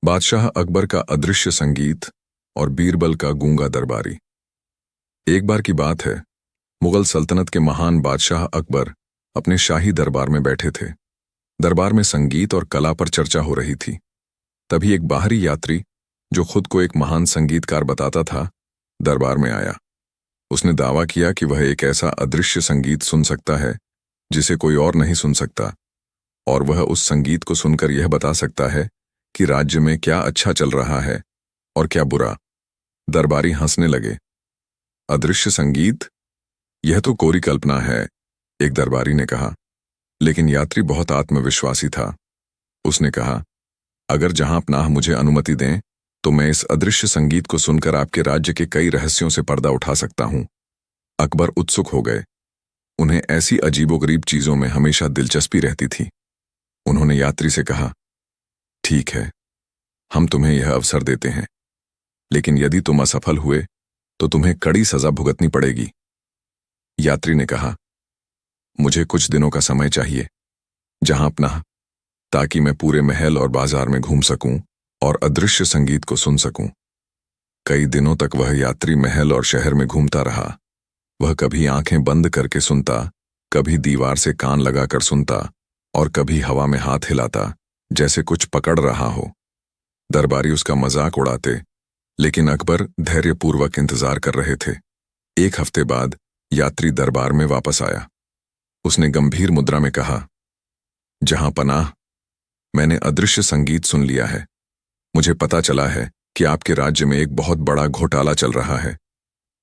बादशाह अकबर का अदृश्य संगीत और बीरबल का गूंगा दरबारी। एक बार की बात है, मुगल सल्तनत के महान बादशाह अकबर अपने शाही दरबार में बैठे थे। दरबार में संगीत और कला पर चर्चा हो रही थी। तभी एक बाहरी यात्री, जो खुद को एक महान संगीतकार बताता था, दरबार में आया। उसने दावा किया कि वह एक ऐसा अदृश्य संगीत सुन सकता है जिसे कोई और नहीं सुन सकता, और वह उस संगीत को सुनकर यह बता सकता है कि राज्य में क्या अच्छा चल रहा है और क्या बुरा। दरबारी हंसने लगे। अदृश्य संगीत? यह तो कोरी कल्पना है, एक दरबारी ने कहा। लेकिन यात्री बहुत आत्मविश्वासी था। उसने कहा, अगर जहां पनाह मुझे अनुमति दें तो मैं इस अदृश्य संगीत को सुनकर आपके राज्य के कई रहस्यों से पर्दा उठा सकता हूं। अकबर उत्सुक हो गए। उन्हें ऐसी अजीबोगरीब चीजों में हमेशा दिलचस्पी रहती थी। उन्होंने यात्री से कहा, ठीक है, हम तुम्हें यह अवसर देते हैं, लेकिन यदि तुम असफल हुए तो तुम्हें कड़ी सजा भुगतनी पड़ेगी। यात्री ने कहा, मुझे कुछ दिनों का समय चाहिए, जहां पनाह, ताकि मैं पूरे महल और बाजार में घूम सकूं और अदृश्य संगीत को सुन सकूं। कई दिनों तक वह यात्री महल और शहर में घूमता रहा। वह कभी आंखें बंद करके सुनता, कभी दीवार से कान लगाकर सुनता और कभी हवा में हाथ हिलाता जैसे कुछ पकड़ रहा हो। दरबारी उसका मजाक उड़ाते, लेकिन अकबर धैर्यपूर्वक इंतजार कर रहे थे। एक हफ्ते बाद यात्री दरबार में वापस आया। उसने गंभीर मुद्रा में कहा, जहां पनाह, मैंने अदृश्य संगीत सुन लिया है। मुझे पता चला है कि आपके राज्य में एक बहुत बड़ा घोटाला चल रहा है।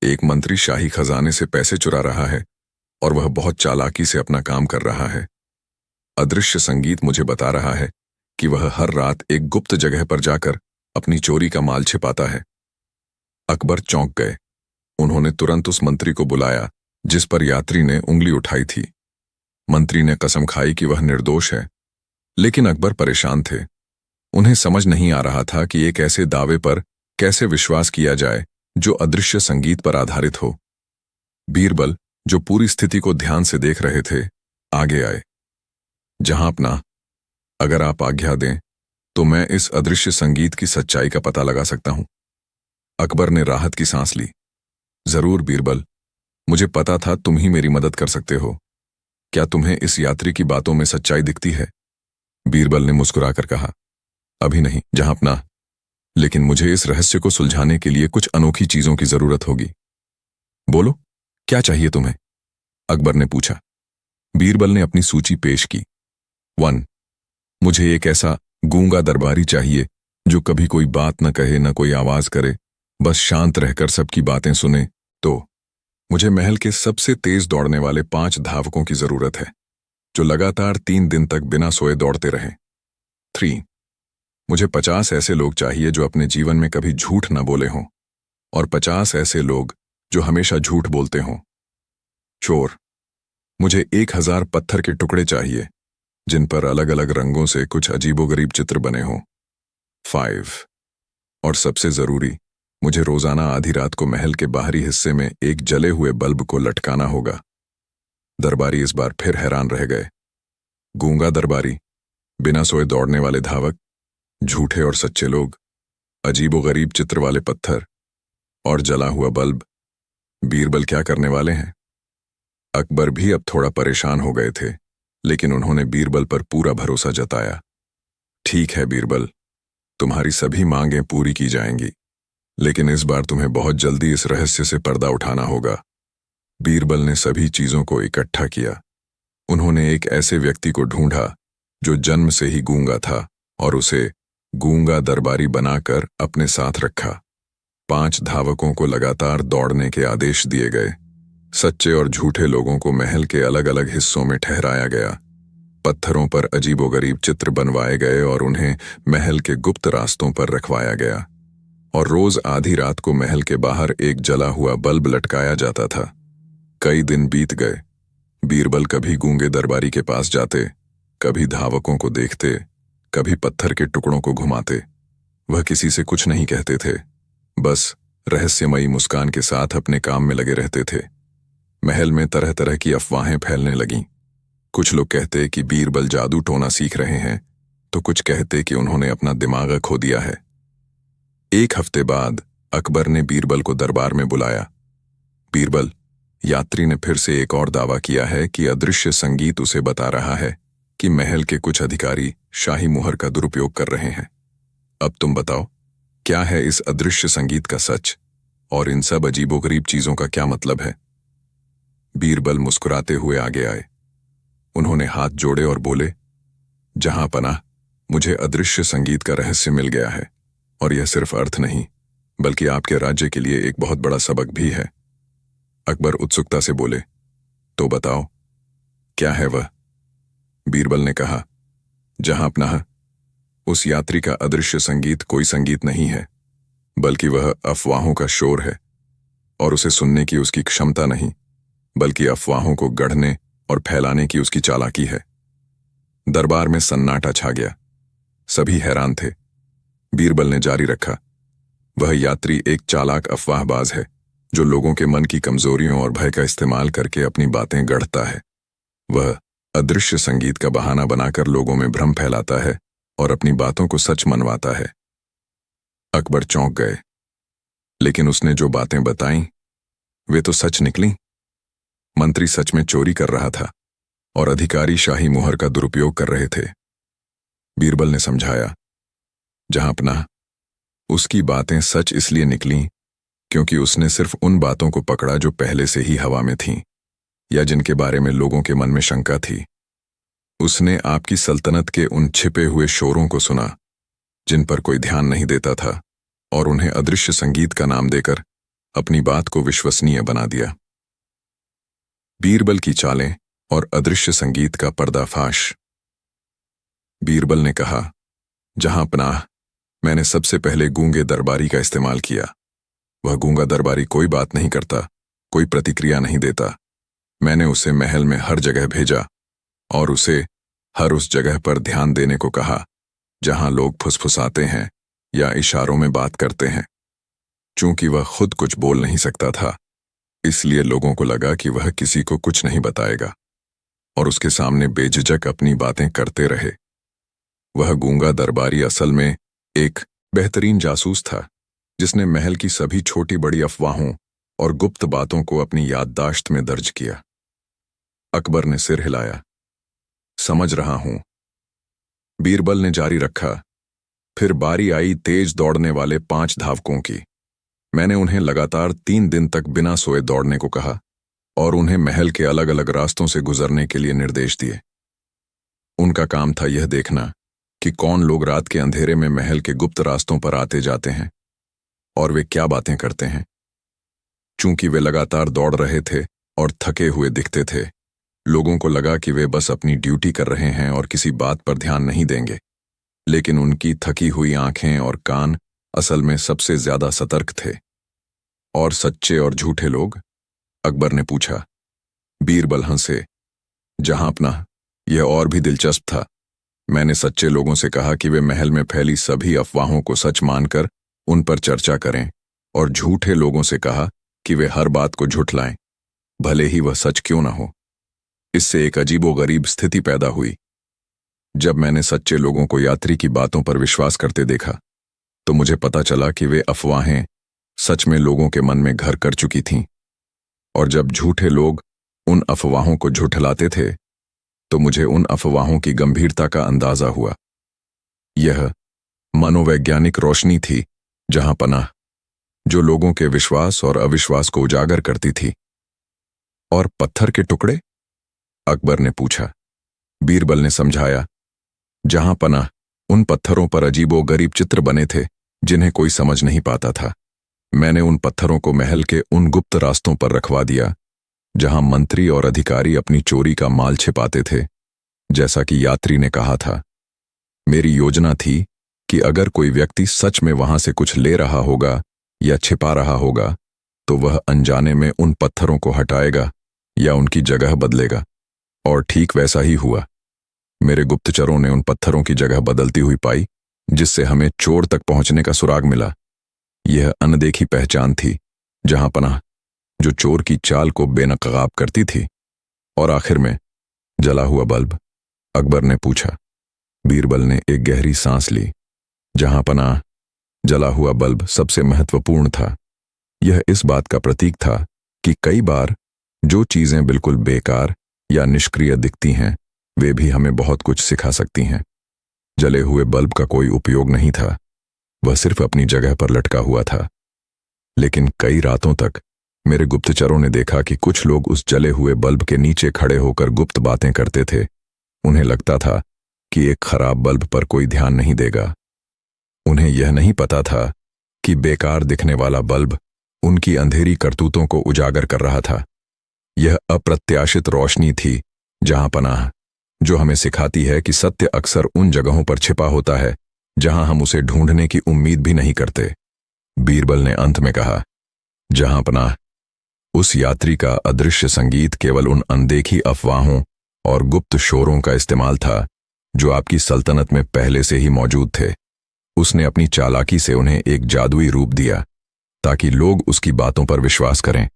एक मंत्री शाही खजाने से पैसे चुरा रहा है और वह बहुत चालाकी से अपना काम कर रहा है। अदृश्य संगीत मुझे बता रहा है कि वह हर रात एक गुप्त जगह पर जाकर अपनी चोरी का माल छिपाता है। अकबर चौंक गए। उन्होंने तुरंत उस मंत्री को बुलाया जिस पर यात्री ने उंगली उठाई थी। मंत्री ने कसम खाई कि वह निर्दोष है, लेकिन अकबर परेशान थे। उन्हें समझ नहीं आ रहा था कि एक ऐसे दावे पर कैसे विश्वास किया जाए जो अदृश्य संगीत पर आधारित हो। बीरबल, जो पूरी स्थिति को ध्यान से देख रहे थे, आगे आए। जहां पनाह, अगर आप आज्ञा दें तो मैं इस अदृश्य संगीत की सच्चाई का पता लगा सकता हूं। अकबर ने राहत की सांस ली। जरूर बीरबल, मुझे पता था तुम ही मेरी मदद कर सकते हो। क्या तुम्हें इस यात्री की बातों में सच्चाई दिखती है? बीरबल ने मुस्कुराकर कहा, अभी नहीं जहां पनाह, लेकिन मुझे इस रहस्य को सुलझाने के लिए कुछ अनोखी चीजों की जरूरत होगी। बोलो, क्या चाहिए तुम्हें? अकबर ने पूछा। बीरबल ने अपनी सूची पेश की। 1. मुझे एक ऐसा गूंगा दरबारी चाहिए जो कभी कोई बात न कहे, न कोई आवाज करे, बस शांत रहकर सबकी बातें सुने। 2. मुझे महल के सबसे तेज दौड़ने वाले 5 धावकों की जरूरत है, जो लगातार 3 दिन तक बिना सोए दौड़ते रहें। 3. मुझे 50 ऐसे लोग चाहिए जो अपने जीवन में कभी झूठ न बोले हों, और 50 ऐसे लोग जो हमेशा झूठ बोलते हों। 4. मुझे 1000 पत्थर के टुकड़े चाहिए जिन पर अलग अलग रंगों से कुछ अजीबोगरीब चित्र बने हों। 5. और सबसे जरूरी, मुझे रोजाना आधी रात को महल के बाहरी हिस्से में एक जले हुए बल्ब को लटकाना होगा। दरबारी इस बार फिर हैरान रह गए। गूंगा दरबारी, बिना सोए दौड़ने वाले धावक, झूठे और सच्चे लोग, अजीबोगरीब चित्र वाले पत्थर और जला हुआ बल्ब। बीरबल क्या करने वाले हैं? अकबर भी अब थोड़ा परेशान हो गए थे, लेकिन उन्होंने बीरबल पर पूरा भरोसा जताया। ठीक है बीरबल, तुम्हारी सभी मांगें पूरी की जाएंगी, लेकिन इस बार तुम्हें बहुत जल्दी इस रहस्य से पर्दा उठाना होगा। बीरबल ने सभी चीजों को इकट्ठा किया। उन्होंने एक ऐसे व्यक्ति को ढूंढा जो जन्म से ही गूंगा था और उसे गूंगा दरबारी बनाकर अपने साथ रखा। 5 धावकों को लगातार दौड़ने के आदेश दिए गए। सच्चे और झूठे लोगों को महल के अलग अलग हिस्सों में ठहराया गया। पत्थरों पर अजीबोगरीब चित्र बनवाए गए और उन्हें महल के गुप्त रास्तों पर रखवाया गया, और रोज आधी रात को महल के बाहर एक जला हुआ बल्ब लटकाया जाता था। कई दिन बीत गए। बीरबल कभी गूंगे दरबारी के पास जाते, कभी धावकों को देखते, कभी पत्थर के टुकड़ों को घुमाते। वह किसी से कुछ नहीं कहते थे, बस रहस्यमयी मुस्कान के साथ अपने काम में लगे रहते थे। महल में तरह तरह की अफवाहें फैलने लगीं। कुछ लोग कहते कि बीरबल जादू टोना सीख रहे हैं, तो कुछ कहते कि उन्होंने अपना दिमाग खो दिया है। एक हफ्ते बाद अकबर ने बीरबल को दरबार में बुलाया। बीरबल, यात्री ने फिर से एक और दावा किया है कि अदृश्य संगीत उसे बता रहा है कि महल के कुछ अधिकारी शाही मुहर का दुरुपयोग कर रहे हैं। अब तुम बताओ, क्या है इस अदृश्य संगीत का सच, और इन सब अजीबोगरीब चीजों का क्या मतलब है? बीरबल मुस्कुराते हुए आगे आए। उन्होंने हाथ जोड़े और बोले, जहां पनाह, मुझे अदृश्य संगीत का रहस्य मिल गया है, और यह सिर्फ अर्थ नहीं बल्कि आपके राज्य के लिए एक बहुत बड़ा सबक भी है। अकबर उत्सुकता से बोले, तो बताओ, क्या है वह? बीरबल ने कहा, जहां पनाह, उस यात्री का अदृश्य संगीत कोई संगीत नहीं है, बल्कि वह अफवाहों का शोर है, और उसे सुनने की उसकी क्षमता नहीं, बल्कि अफवाहों को गढ़ने और फैलाने की उसकी चालाकी है। दरबार में सन्नाटा छा गया। सभी हैरान थे। बीरबल ने जारी रखा, वह यात्री एक चालाक अफवाहबाज है जो लोगों के मन की कमजोरियों और भय का इस्तेमाल करके अपनी बातें गढ़ता है। वह अदृश्य संगीत का बहाना बनाकर लोगों में भ्रम फैलाता है और अपनी बातों को सच मनवाता है। अकबर चौंक गए, लेकिन उसने जो बातें बताईं वे तो सच निकलीं। मंत्री सच में चोरी कर रहा था और अधिकारी शाही मुहर का दुरुपयोग कर रहे थे। बीरबल ने समझाया, जहां पनाह, उसकी बातें सच इसलिए निकलीं क्योंकि उसने सिर्फ उन बातों को पकड़ा जो पहले से ही हवा में थीं या जिनके बारे में लोगों के मन में शंका थी। उसने आपकी सल्तनत के उन छिपे हुए शोरों को सुना जिन पर कोई ध्यान नहीं देता था, और उन्हें अदृश्य संगीत का नाम देकर अपनी बात को विश्वसनीय बना दिया। बीरबल की चालें और अदृश्य संगीत का पर्दाफाश। बीरबल ने कहा, जहां पनाह, मैंने सबसे पहले गूंगे दरबारी का इस्तेमाल किया। वह गूंगा दरबारी कोई बात नहीं करता, कोई प्रतिक्रिया नहीं देता। मैंने उसे महल में हर जगह भेजा और उसे हर उस जगह पर ध्यान देने को कहा जहां लोग फुसफुसाते हैं या इशारों में बात करते हैं। चूंकि वह खुद कुछ बोल नहीं सकता था, इसलिए लोगों को लगा कि वह किसी को कुछ नहीं बताएगा और उसके सामने बेझिझक अपनी बातें करते रहे। वह गूंगा दरबारी असल में एक बेहतरीन जासूस था जिसने महल की सभी छोटी बड़ी अफवाहों और गुप्त बातों को अपनी याददाश्त में दर्ज किया। अकबर ने सिर हिलाया, समझ रहा हूं। बीरबल ने जारी रखा, फिर बारी आई तेज दौड़ने वाले 5 धावकों की। मैंने उन्हें लगातार 3 दिन तक बिना सोए दौड़ने को कहा और उन्हें महल के अलग अलग रास्तों से गुजरने के लिए निर्देश दिए। उनका काम था यह देखना कि कौन लोग रात के अंधेरे में महल के गुप्त रास्तों पर आते जाते हैं और वे क्या बातें करते हैं। चूंकि वे लगातार दौड़ रहे थे और थके हुए दिखते थे, लोगों को लगा कि वे बस अपनी ड्यूटी कर रहे हैं और किसी बात पर ध्यान नहीं देंगे, लेकिन उनकी थकी हुई आंखें और कान असल में सबसे ज्यादा सतर्क थे। और सच्चे और झूठे लोग? अकबर ने पूछा। बीरबल हंसे, जहां पनाह, यह और भी दिलचस्प था। मैंने सच्चे लोगों से कहा कि वे महल में फैली सभी अफवाहों को सच मानकर उन पर चर्चा करें, और झूठे लोगों से कहा कि वे हर बात को झुठलाएं, भले ही वह सच क्यों ना हो। इससे एक अजीबोगरीब स्थिति पैदा हुई। जब मैंने सच्चे लोगों को यात्री की बातों पर विश्वास करते देखा, तो मुझे पता चला कि वे अफवाहें सच में लोगों के मन में घर कर चुकी थीं, और जब झूठे लोग उन अफवाहों को झुठलाते थे, तो मुझे उन अफवाहों की गंभीरता का अंदाजा हुआ। यह मनोवैज्ञानिक रोशनी थी, जहां पनाह, जो लोगों के विश्वास और अविश्वास को उजागर करती थी। और पत्थर के टुकड़े? अकबर ने पूछा। बीरबल ने समझाया, जहां पनाह, उन पत्थरों पर अजीबोगरीब चित्र बने थे जिन्हें कोई समझ नहीं पाता था। मैंने उन पत्थरों को महल के उन गुप्त रास्तों पर रखवा दिया जहां मंत्री और अधिकारी अपनी चोरी का माल छिपाते थे, जैसा कि यात्री ने कहा था। मेरी योजना थी कि अगर कोई व्यक्ति सच में वहां से कुछ ले रहा होगा या छिपा रहा होगा, तो वह अनजाने में उन पत्थरों को हटाएगा या उनकी जगह बदलेगा। और ठीक वैसा ही हुआ। मेरे गुप्तचरों ने उन पत्थरों की जगह बदलती हुई पाई, जिससे हमें चोर तक पहुंचने का सुराग मिला। यह अनदेखी पहचान थी, जहां पनाह, जो चोर की चाल को बेनकाब करती थी। और आखिर में जला हुआ बल्ब? अकबर ने पूछा। बीरबल ने एक गहरी सांस ली। जहां पनाह, जला हुआ बल्ब सबसे महत्वपूर्ण था। यह इस बात का प्रतीक था कि कई बार जो चीजें बिल्कुल बेकार या निष्क्रिय दिखती हैं, वे भी हमें बहुत कुछ सिखा सकती हैं। जले हुए बल्ब का कोई उपयोग नहीं था, वह सिर्फ अपनी जगह पर लटका हुआ था। लेकिन कई रातों तक मेरे गुप्तचरों ने देखा कि कुछ लोग उस जले हुए बल्ब के नीचे खड़े होकर गुप्त बातें करते थे। उन्हें लगता था कि एक खराब बल्ब पर कोई ध्यान नहीं देगा। उन्हें यह नहीं पता था कि बेकार दिखने वाला बल्ब उनकी अंधेरी करतूतों को उजागर कर रहा था। यह अप्रत्याशित रोशनी थी, जहां पनाह, जो हमें सिखाती है कि सत्य अक्सर उन जगहों पर छिपा होता है जहां हम उसे ढूंढने की उम्मीद भी नहीं करते। बीरबल ने अंत में कहा, जहां पनाह, उस यात्री का अदृश्य संगीत केवल उन अनदेखी अफवाहों और गुप्त शोरों का इस्तेमाल था जो आपकी सल्तनत में पहले से ही मौजूद थे। उसने अपनी चालाकी से उन्हें एक जादुई रूप दिया ताकि लोग उसकी बातों पर विश्वास करें।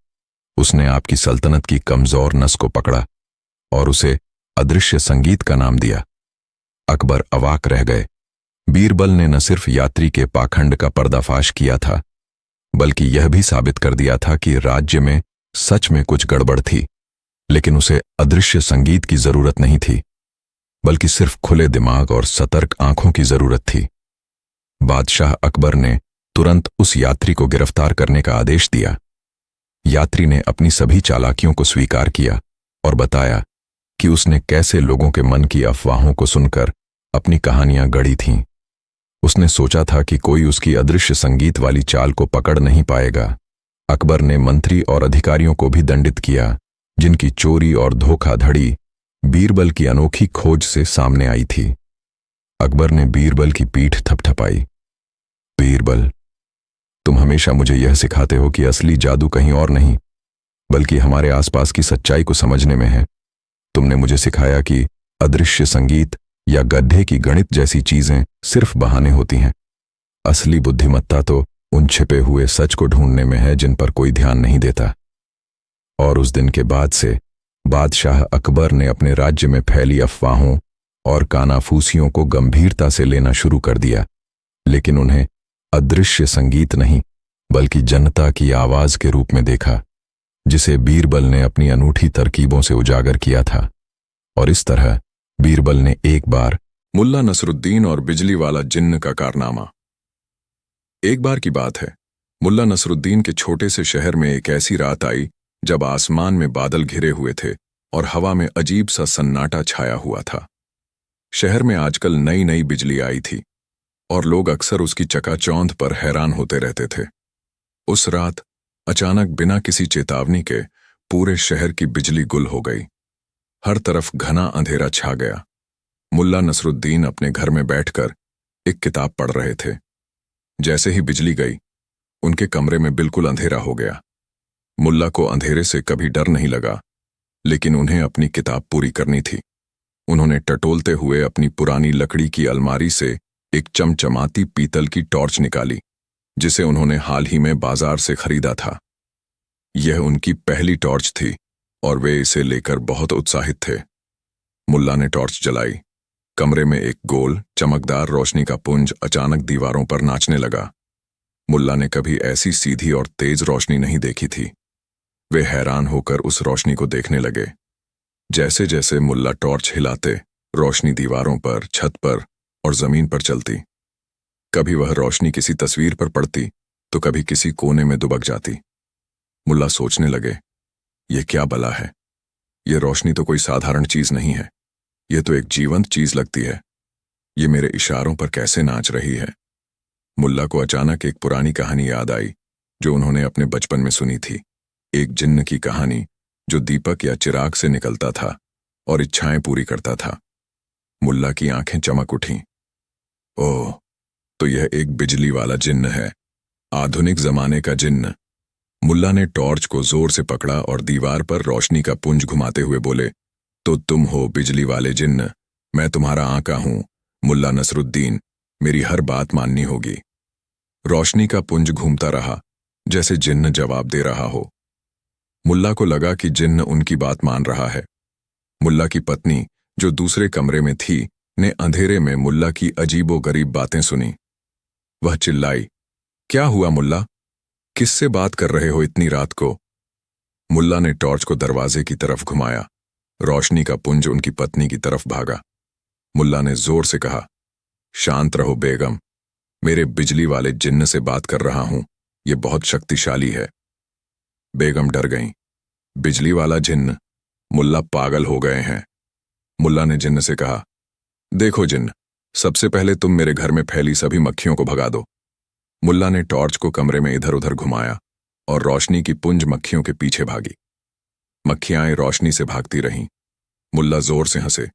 उसने आपकी सल्तनत की कमजोर नस को पकड़ा और उसे अदृश्य संगीत का नाम दिया। अकबर अवाक रह गए। बीरबल ने न सिर्फ यात्री के पाखंड का पर्दाफाश किया था, बल्कि यह भी साबित कर दिया था कि राज्य में सच में कुछ गड़बड़ थी। लेकिन उसे अदृश्य संगीत की जरूरत नहीं थी, बल्कि सिर्फ खुले दिमाग और सतर्क आंखों की जरूरत थी। बादशाह अकबर ने तुरंत उस यात्री को गिरफ्तार करने का आदेश दिया। यात्री ने अपनी सभी चालाकियों को स्वीकार किया और बताया कि उसने कैसे लोगों के मन की अफवाहों को सुनकर अपनी कहानियां गढ़ी थीं। उसने सोचा था कि कोई उसकी अदृश्य संगीत वाली चाल को पकड़ नहीं पाएगा। अकबर ने मंत्री और अधिकारियों को भी दंडित किया, जिनकी चोरी और धोखाधड़ी बीरबल की अनोखी खोज से सामने आई थी। अकबर ने बीरबल की पीठ थपथपाई। बीरबल, तुम हमेशा मुझे यह सिखाते हो कि असली जादू कहीं और नहीं, बल्कि हमारे आसपास की सच्चाई को समझने में है। तुमने मुझे सिखाया कि अदृश्य संगीत या गड्ढे की गणित जैसी चीजें सिर्फ बहाने होती हैं। असली बुद्धिमत्ता तो उन छिपे हुए सच को ढूंढने में है जिन पर कोई ध्यान नहीं देता। और उस दिन के बाद से बादशाह अकबर ने अपने राज्य में फैली अफवाहों और कानाफूसियों को गंभीरता से लेना शुरू कर दिया, लेकिन उन्हें अदृश्य संगीत नहीं, बल्कि जनता की आवाज के रूप में देखा, जिसे बीरबल ने अपनी अनूठी तरकीबों से उजागर किया था। और इस तरह बीरबल ने एक बार मुल्ला नसरुद्दीन और बिजली वाला जिन्न का कारनामा। एक बार की बात है, मुल्ला नसरुद्दीन के छोटे से शहर में एक ऐसी रात आई जब आसमान में बादल घिरे हुए थे और हवा में अजीब सा सन्नाटा छाया हुआ था। शहर में आजकल नई नई बिजली आई थी और लोग अक्सर उसकी चकाचौंध पर हैरान होते रहते थे। उस रात अचानक बिना किसी चेतावनी के पूरे शहर की बिजली गुल हो गई। हर तरफ घना अंधेरा छा गया। मुल्ला नसरुद्दीन अपने घर में बैठकर एक किताब पढ़ रहे थे। जैसे ही बिजली गई, उनके कमरे में बिल्कुल अंधेरा हो गया। मुल्ला को अंधेरे से कभी डर नहीं लगा, लेकिन उन्हें अपनी किताब पूरी करनी थी। उन्होंने टटोलते हुए अपनी पुरानी लकड़ी की अलमारी से एक चमचमाती पीतल की टॉर्च निकाली, जिसे उन्होंने हाल ही में बाजार से खरीदा था। यह उनकी पहली टॉर्च थी और वे इसे लेकर बहुत उत्साहित थे। मुल्ला ने टॉर्च जलाई। कमरे में एक गोल, चमकदार रोशनी का पुंज अचानक दीवारों पर नाचने लगा। मुल्ला ने कभी ऐसी सीधी और तेज रोशनी नहीं देखी थी। वे हैरान होकर उस रोशनी को देखने लगे। जैसे जैसे मुल्ला टॉर्च हिलाते, रोशनी दीवारों पर, छत पर और जमीन पर चलती। कभी वह रोशनी किसी तस्वीर पर पड़ती तो कभी किसी कोने में दुबक जाती। मुल्ला सोचने लगे, यह क्या बला है? यह रोशनी तो कोई साधारण चीज नहीं है, यह तो एक जीवंत चीज लगती है। ये मेरे इशारों पर कैसे नाच रही है? मुल्ला को अचानक एक पुरानी कहानी याद आई जो उन्होंने अपने बचपन में सुनी थी। एक जिन्न की कहानी जो दीपक या चिराग से निकलता था और इच्छाएं पूरी करता था। मुल्ला की आंखें चमक उठीं। ओह, तो यह एक बिजली वाला जिन्न है, आधुनिक जमाने का जिन्न। मुल्ला ने टॉर्च को जोर से पकड़ा और दीवार पर रोशनी का पुंज घुमाते हुए बोले, तो तुम हो बिजली वाले जिन्न। मैं तुम्हारा आका हूं, मुल्ला नसरुद्दीन। मेरी हर बात माननी होगी। रोशनी का पुंज घूमता रहा, जैसे जिन्न जवाब दे रहा हो। मुल्ला को लगा कि जिन्न उनकी बात मान रहा है। मुल्ला की पत्नी, जो दूसरे कमरे में थी, ने अंधेरे में मुल्ला की अजीबोगरीब बातें सुनी। वह चिल्लाई, क्या हुआ मुल्ला? किससे बात कर रहे हो इतनी रात को? मुल्ला ने टॉर्च को दरवाजे की तरफ घुमाया। रोशनी का पुंज उनकी पत्नी की तरफ भागा। मुल्ला ने जोर से कहा, शांत रहो बेगम, मेरे बिजली वाले जिन्न से बात कर रहा हूं, ये बहुत शक्तिशाली है। बेगम डर गईं। बिजली वाला जिन्न? मुल्ला पागल हो गए हैं। मुल्ला ने जिन्न से कहा, देखो जिन्न, सबसे पहले तुम मेरे घर में फैली सभी मक्खियों को भगा दो। मुल्ला ने टॉर्च को कमरे में इधर उधर घुमाया और रोशनी की पुंज मक्खियों के पीछे भागी। मक्खियां रोशनी से भागती रहीं। मुल्ला जोर से हंसे।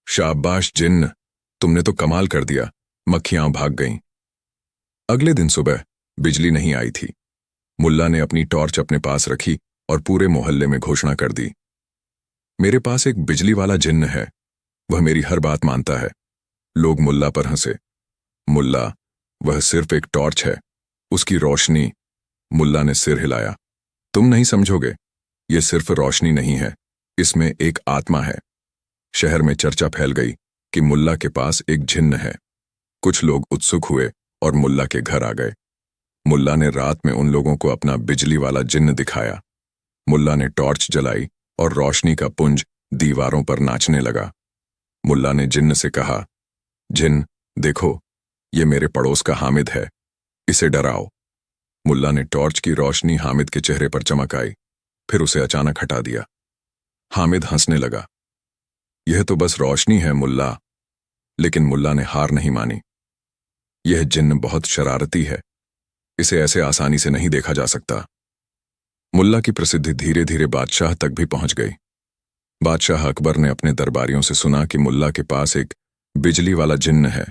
शाबाश जिन्न, तुमने तो कमाल कर दिया, मक्खियां भाग गईं। अगले दिन सुबह बिजली नहीं आई थी। मुल्ला ने अपनी टॉर्च अपने पास रखी और पूरे मोहल्ले में घोषणा कर दी, मेरे पास एक बिजली वाला जिन्न है, वह मेरी हर बात मानता है। लोग मुल्ला पर हंसे। मुल्ला, वह सिर्फ एक टॉर्च है, उसकी रोशनी। मुल्ला ने सिर हिलाया। तुम नहीं समझोगे, यह सिर्फ रोशनी नहीं है, इसमें एक आत्मा है। शहर में चर्चा फैल गई कि मुल्ला के पास एक जिन्न है। कुछ लोग उत्सुक हुए और मुल्ला के घर आ गए। मुल्ला ने रात में उन लोगों को अपना बिजली वाला जिन्न दिखाया। मुल्ला ने टॉर्च जलाई और रोशनी का पुंज दीवारों पर नाचने लगा। मुल्ला ने जिन्न से कहा, जिन्न, देखो, ये मेरे पड़ोस का हामिद है, इसे डराओ। मुल्ला ने टॉर्च की रोशनी हामिद के चेहरे पर चमकाई, फिर उसे अचानक हटा दिया। हामिद हंसने लगा। यह तो बस रोशनी है मुल्ला। लेकिन मुल्ला ने हार नहीं मानी। यह जिन्न बहुत शरारती है, इसे ऐसे आसानी से नहीं देखा जा सकता। मुल्ला की प्रसिद्धि धीरे धीरे बादशाह तक भी पहुंच गई। बादशाह अकबर ने अपने दरबारियों से सुना कि मुल्ला के पास एक बिजली वाला जिन्न है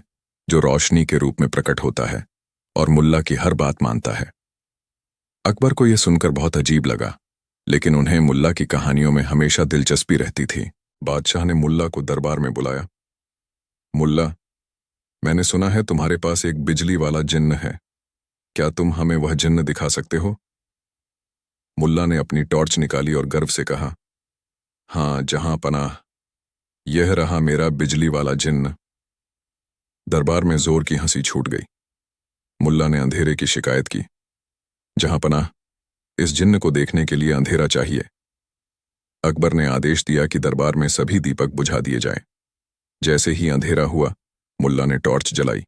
जो रोशनी के रूप में प्रकट होता है और मुल्ला की हर बात मानता है। अकबर को यह सुनकर बहुत अजीब लगा, लेकिन उन्हें मुल्ला की कहानियों में हमेशा दिलचस्पी रहती थी। बादशाह ने मुल्ला को दरबार में बुलाया। मुल्ला, मैंने सुना है तुम्हारे पास एक बिजली वाला जिन्न है, क्या तुम हमें वह जिन्न दिखा सकते हो? मुल्ला ने अपनी टॉर्च निकाली और गर्व से कहा, हाँ जहां पनाह, यह रहा मेरा बिजली वाला जिन्न। दरबार में जोर की हंसी छूट गई। मुल्ला ने अंधेरे की शिकायत की। जहां पनाह, इस जिन्न को देखने के लिए अंधेरा चाहिए। अकबर ने आदेश दिया कि दरबार में सभी दीपक बुझा दिए जाएं। जैसे ही अंधेरा हुआ, मुल्ला ने टॉर्च जलाई।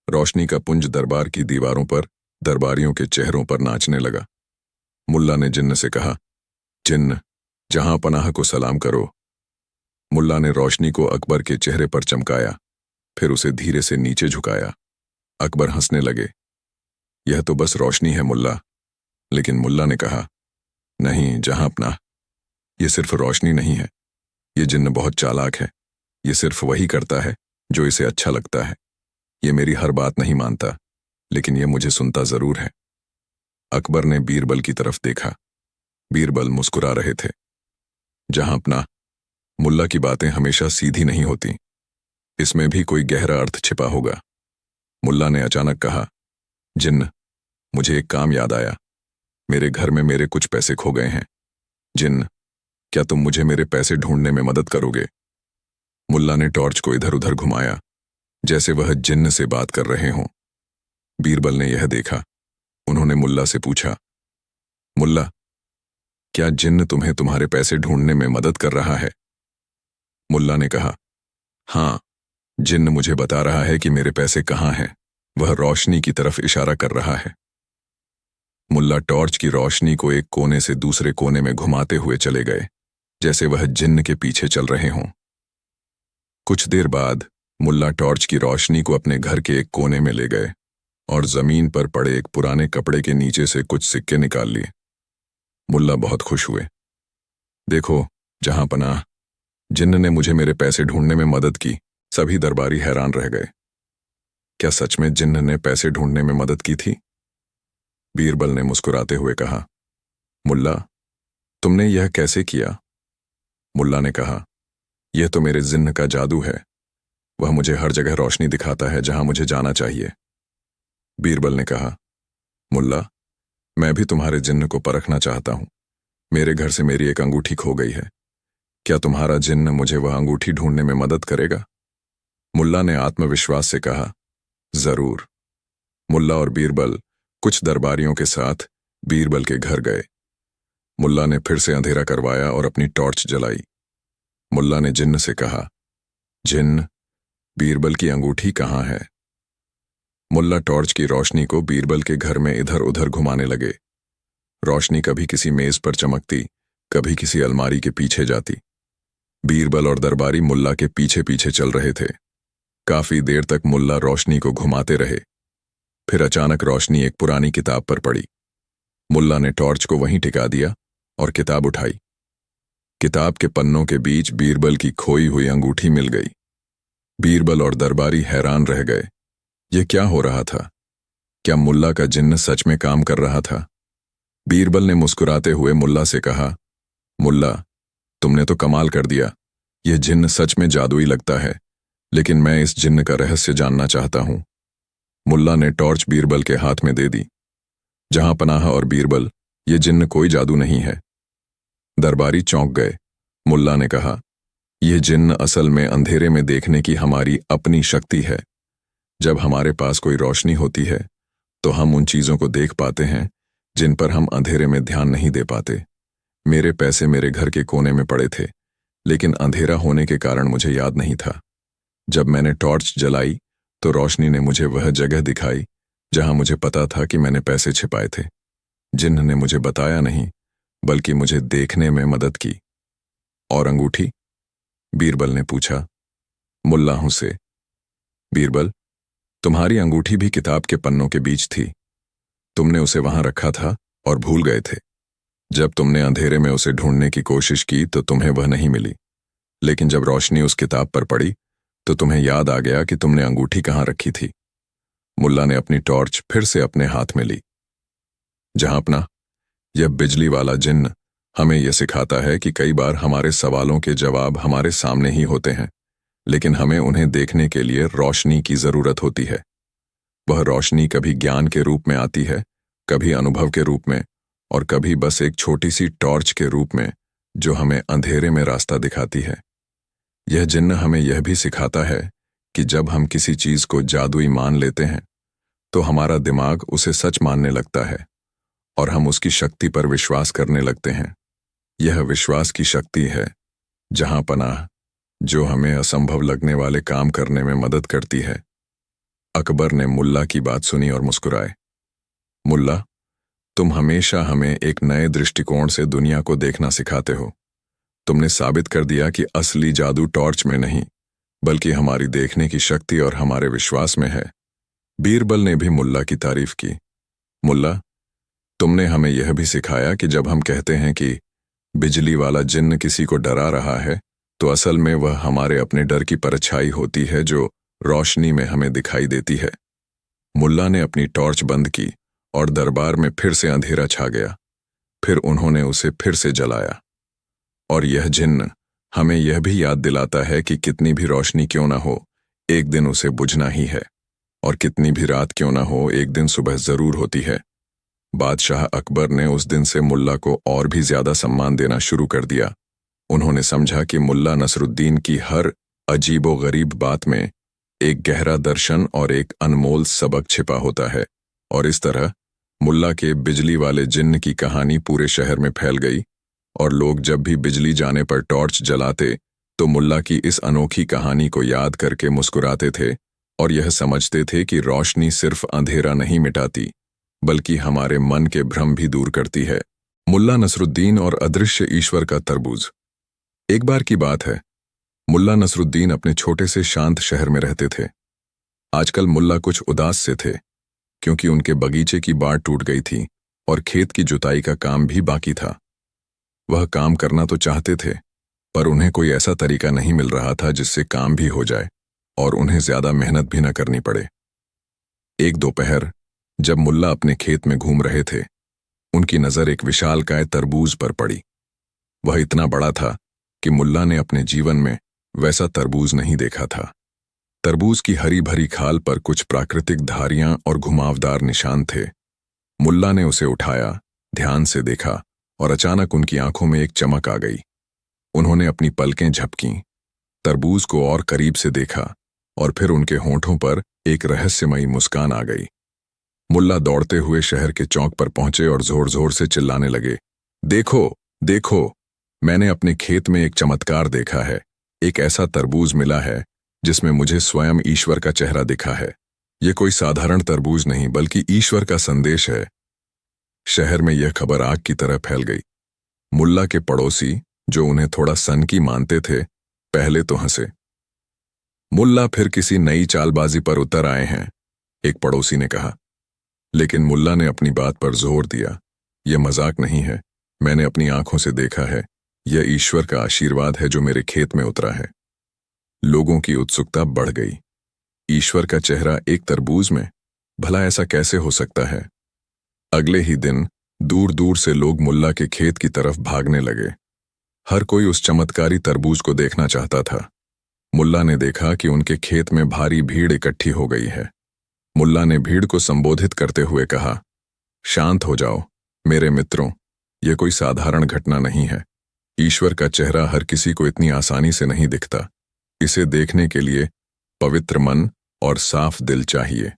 रोशनी का पुंज दरबार की दीवारों पर दरबारियों के चेहरों पर नाचने लगा। मुल्ला ने जिन्न से कहा, जिन्न, जहां पनाह को सलाम करो। मुल्ला ने रोशनी को अकबर के चेहरे पर चमकाया, फिर उसे धीरे से नीचे झुकाया। अकबर हंसने लगे। यह तो बस रोशनी है मुल्ला। लेकिन मुल्ला ने कहा, नहीं जहां पनाह, यह सिर्फ रोशनी नहीं है, यह जिन्न बहुत चालाक है। यह सिर्फ वही करता है जो इसे अच्छा लगता है। यह मेरी हर बात नहीं मानता, लेकिन यह मुझे सुनता जरूर है। अकबर ने बीरबल की तरफ देखा। बीरबल मुस्कुरा रहे थे। जहां पनाह, मुल्ला की बातें हमेशा सीधी नहीं होती, इसमें भी कोई गहरा अर्थ छिपा होगा। मुल्ला ने अचानक कहा, जिन्न, मुझे एक काम याद आया। मेरे घर में मेरे कुछ पैसे खो गए हैं। जिन्न, क्या तुम मुझे मेरे पैसे ढूंढने में मदद करोगे? मुल्ला ने टॉर्च को इधर उधर घुमाया, जैसे वह जिन्न से बात कर रहे हों। बीरबल ने यह देखा। उन्होंने मुल्ला से पूछा, मुल्ला, क्या जिन्न तुम्हें तुम्हारे पैसे ढूंढने में मदद कर रहा है? मुल्ला ने कहा, हाँ, जिन्न मुझे बता रहा है कि मेरे पैसे कहाँ हैं। वह रोशनी की तरफ इशारा कर रहा है। मुल्ला टॉर्च की रोशनी को एक कोने से दूसरे कोने में घुमाते हुए चले गए, जैसे वह जिन्न के पीछे चल रहे हों। कुछ देर बाद मुल्ला टॉर्च की रोशनी को अपने घर के एक कोने में ले गए और जमीन पर पड़े एक पुराने कपड़े के नीचे से कुछ सिक्के निकाल लिए। मुल्ला बहुत खुश हुए। देखो जहां पनाह, जिन्न ने मुझे मेरे पैसे ढूंढने में मदद की। सभी दरबारी हैरान रह गए। क्या सच में जिन्न ने पैसे ढूंढने में मदद की थी? बीरबल ने मुस्कुराते हुए कहा, मुल्ला, तुमने यह कैसे किया? मुल्ला ने कहा, यह तो मेरे जिन्न का जादू है। वह मुझे हर जगह रोशनी दिखाता है जहां मुझे जाना चाहिए। बीरबल ने कहा, मुल्ला, मैं भी तुम्हारे जिन्न को परखना चाहता हूं। मेरे घर से मेरी एक अंगूठी खो गई है। क्या तुम्हारा जिन्न मुझे वह अंगूठी ढूंढने में मदद करेगा? मुल्ला ने आत्मविश्वास से कहा, जरूर। मुल्ला और बीरबल कुछ दरबारियों के साथ बीरबल के घर गए। मुल्ला ने फिर से अंधेरा करवाया और अपनी टॉर्च जलाई। मुल्ला ने जिन्न से कहा, जिन्न, बीरबल की अंगूठी कहाँ है? मुल्ला टॉर्च की रोशनी को बीरबल के घर में इधर उधर घुमाने लगे। रोशनी कभी किसी मेज पर चमकती, कभी किसी अलमारी के पीछे जाती। बीरबल और दरबारी मुल्ला के पीछे पीछे चल रहे थे। काफी देर तक मुल्ला रोशनी को घुमाते रहे। फिर अचानक रोशनी एक पुरानी किताब पर पड़ी। मुल्ला ने टॉर्च को वहीं टिका दिया और किताब उठाई। किताब के पन्नों के बीच बीरबल की खोई हुई अंगूठी मिल गई। बीरबल और दरबारी हैरान रह गए। यह क्या हो रहा था? क्या मुल्ला का जिन्न सच में काम कर रहा था? बीरबल ने मुस्कुराते हुए मुल्ला से कहा, मुल्ला, तुमने तो कमाल कर दिया। यह जिन्न सच में जादुई लगता है, लेकिन मैं इस जिन्न का रहस्य जानना चाहता हूं। मुल्ला ने टॉर्च बीरबल के हाथ में दे दी। जहां पनाह और बीरबल, यह जिन्न कोई जादू नहीं है। दरबारी चौंक गए। मुल्ला ने कहा, यह जिन्न असल में अंधेरे में देखने की हमारी अपनी शक्ति है। जब हमारे पास कोई रोशनी होती है तो हम उन चीजों को देख पाते हैं जिन पर हम अंधेरे में ध्यान नहीं दे पाते। मेरे पैसे मेरे घर के कोने में पड़े थे, लेकिन अंधेरा होने के कारण मुझे याद नहीं था। जब मैंने टॉर्च जलाई तो रोशनी ने मुझे वह जगह दिखाई जहां मुझे पता था कि मैंने पैसे छिपाए थे। जिन्न ने मुझे बताया नहीं, बल्कि मुझे देखने में मदद की। और अंगूठी? बीरबल ने पूछा। मुल्ला हूं से। बीरबल, तुम्हारी अंगूठी भी किताब के पन्नों के बीच थी। तुमने उसे वहां रखा था और भूल गए थे। जब तुमने अंधेरे में उसे ढूंढने की कोशिश की तो तुम्हें वह नहीं मिली, लेकिन जब रोशनी उस किताब पर पड़ी तो तुम्हें याद आ गया कि तुमने अंगूठी कहाँ रखी थी। मुल्ला ने अपनी टॉर्च फिर से अपने हाथ में ली। जहांपना, यह बिजली वाला जिन्न हमें यह सिखाता है कि कई बार हमारे सवालों के जवाब हमारे सामने ही होते हैं, लेकिन हमें उन्हें देखने के लिए रोशनी की जरूरत होती है। वह रोशनी कभी ज्ञान के रूप में आती है, कभी अनुभव के रूप में, और कभी बस एक छोटी सी टॉर्च के रूप में जो हमें अंधेरे में रास्ता दिखाती है। यह जिन्न हमें यह भी सिखाता है कि जब हम किसी चीज को जादुई मान लेते हैं तो हमारा दिमाग उसे सच मानने लगता है और हम उसकी शक्ति पर विश्वास करने लगते हैं। यह विश्वास की शक्ति है जहां पनाह, जो हमें असंभव लगने वाले काम करने में मदद करती है। अकबर ने मुल्ला की बात सुनी और मुस्कुराए। मुल्ला, तुम हमेशा हमें एक नए दृष्टिकोण से दुनिया को देखना सिखाते हो। तुमने साबित कर दिया कि असली जादू टॉर्च में नहीं, बल्कि हमारी देखने की शक्ति और हमारे विश्वास में है। बीरबल ने भी मुल्ला की तारीफ की। मुल्ला, तुमने हमें यह भी सिखाया कि जब हम कहते हैं कि बिजली वाला जिन्न किसी को डरा रहा है, तो असल में वह हमारे अपने डर की परछाई होती है जो रोशनी में हमें दिखाई देती है। मुल्ला ने अपनी टॉर्च बंद की और दरबार में फिर से अंधेरा छा गया। फिर उन्होंने उसे फिर से जलाया। और यह जिन्न हमें यह भी याद दिलाता है कि कितनी भी रोशनी क्यों ना हो, एक दिन उसे बुझना ही है, और कितनी भी रात क्यों ना हो, एक दिन सुबह जरूर होती है। बादशाह अकबर ने उस दिन से मुल्ला को और भी ज्यादा सम्मान देना शुरू कर दिया। उन्होंने समझा कि मुल्ला नसरुद्दीन की हर अजीबो-गरीब बात में एक गहरा दर्शन और एक अनमोल सबक छिपा होता है। और इस तरह मुल्ला के बिजली वाले जिन्न की कहानी पूरे शहर में फैल गई, और लोग जब भी बिजली जाने पर टॉर्च जलाते तो मुल्ला की इस अनोखी कहानी को याद करके मुस्कुराते थे और यह समझते थे कि रोशनी सिर्फ अंधेरा नहीं मिटाती, बल्कि हमारे मन के भ्रम भी दूर करती है। मुल्ला नसरुद्दीन और अदृश्य ईश्वर का तरबूज। एक बार की बात है, मुल्ला नसरुद्दीन अपने छोटे से शांत शहर में रहते थे। आजकल मुल्ला कुछ उदास से थे, क्योंकि उनके बगीचे की बाड़ टूट गई थी और खेत की जुताई का काम भी बाकी था। वह काम करना तो चाहते थे, पर उन्हें कोई ऐसा तरीका नहीं मिल रहा था जिससे काम भी हो जाए और उन्हें ज्यादा मेहनत भी न करनी पड़े। एक दोपहर जब मुल्ला अपने खेत में घूम रहे थे, उनकी नजर एक विशालकाय तरबूज पर पड़ी। वह इतना बड़ा था कि मुल्ला ने अपने जीवन में वैसा तरबूज नहीं देखा था। तरबूज की हरी भरी खाल पर कुछ प्राकृतिक धारियां और घुमावदार निशान थे। मुल्ला ने उसे उठाया, ध्यान से देखा, और अचानक उनकी आंखों में एक चमक आ गई। उन्होंने अपनी पलकें झपकीं, तरबूज को और करीब से देखा, और फिर उनके होंठों पर एक रहस्यमयी मुस्कान आ गई। मुल्ला दौड़ते हुए शहर के चौक पर पहुंचे और जोर जोर से चिल्लाने लगे, देखो, देखो, मैंने अपने खेत में एक चमत्कार देखा है। एक ऐसा तरबूज मिला है जिसमें मुझे स्वयं ईश्वर का चेहरा दिखा है। ये कोई साधारण तरबूज नहीं बल्कि ईश्वर का संदेश है। शहर में यह खबर आग की तरह फैल गई। मुल्ला के पड़ोसी, जो उन्हें थोड़ा सनकी मानते थे, पहले तो हंसे। मुल्ला फिर किसी नई चालबाजी पर उतर आए हैं, एक पड़ोसी ने कहा। लेकिन मुल्ला ने अपनी बात पर जोर दिया, यह मजाक नहीं है, मैंने अपनी आंखों से देखा है। यह ईश्वर का आशीर्वाद है जो मेरे खेत में उतरा है। लोगों की उत्सुकता बढ़ गई। ईश्वर का चेहरा एक तरबूज में, भला ऐसा कैसे हो सकता है? अगले ही दिन दूर दूर से लोग मुल्ला के खेत की तरफ भागने लगे। हर कोई उस चमत्कारी तरबूज को देखना चाहता था। मुल्ला ने देखा कि उनके खेत में भारी भीड़ इकट्ठी हो गई है। मुल्ला ने भीड़ को संबोधित करते हुए कहा, शांत हो जाओ मेरे मित्रों, यह कोई साधारण घटना नहीं है। ईश्वर का चेहरा हर किसी को इतनी आसानी से नहीं दिखता। इसे देखने के लिए पवित्र मन और साफ दिल चाहिए।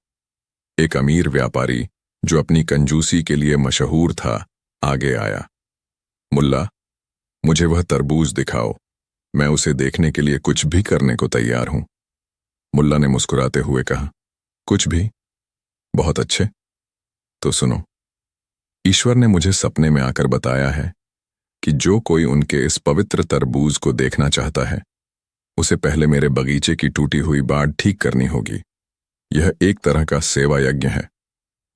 एक अमीर व्यापारी, जो अपनी कंजूसी के लिए मशहूर था, आगे आया। मुल्ला, मुझे वह तरबूज दिखाओ, मैं उसे देखने के लिए कुछ भी करने को तैयार हूं। मुल्ला ने मुस्कुराते हुए कहा, कुछ भी? बहुत अच्छे, तो सुनो। ईश्वर ने मुझे सपने में आकर बताया है कि जो कोई उनके इस पवित्र तरबूज को देखना चाहता है, उसे पहले मेरे बगीचे की टूटी हुई बाड़ ठीक करनी होगी। यह एक तरह का सेवा यज्ञ है।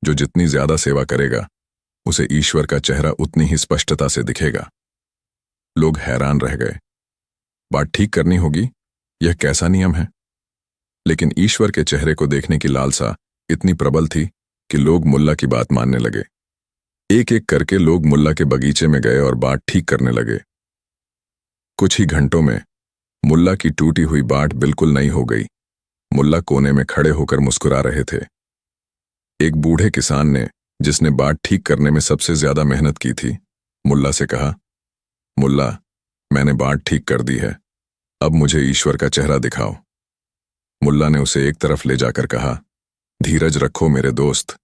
जो जितनी ज्यादा सेवा करेगा, उसे ईश्वर का चेहरा उतनी ही स्पष्टता से दिखेगा। लोग हैरान रह गए। बात ठीक करनी होगी, यह कैसा नियम है? लेकिन ईश्वर के चेहरे को देखने की लालसा इतनी प्रबल थी कि लोग मुल्ला की बात मानने लगे। एक एक करके लोग मुल्ला के बगीचे में गए और बात ठीक करने लगे। कुछ ही घंटों में मुल्ला की टूटी हुई बाट बिल्कुल नई हो गई। मुल्ला कोने में खड़े होकर मुस्कुरा रहे थे। एक बूढ़े किसान ने, जिसने बाट ठीक करने में सबसे ज्यादा मेहनत की थी, मुल्ला से कहा, मुल्ला, मैंने बाट ठीक कर दी है, अब मुझे ईश्वर का चेहरा दिखाओ। मुल्ला ने उसे एक तरफ ले जाकर कहा, धीरज रखो मेरे दोस्त।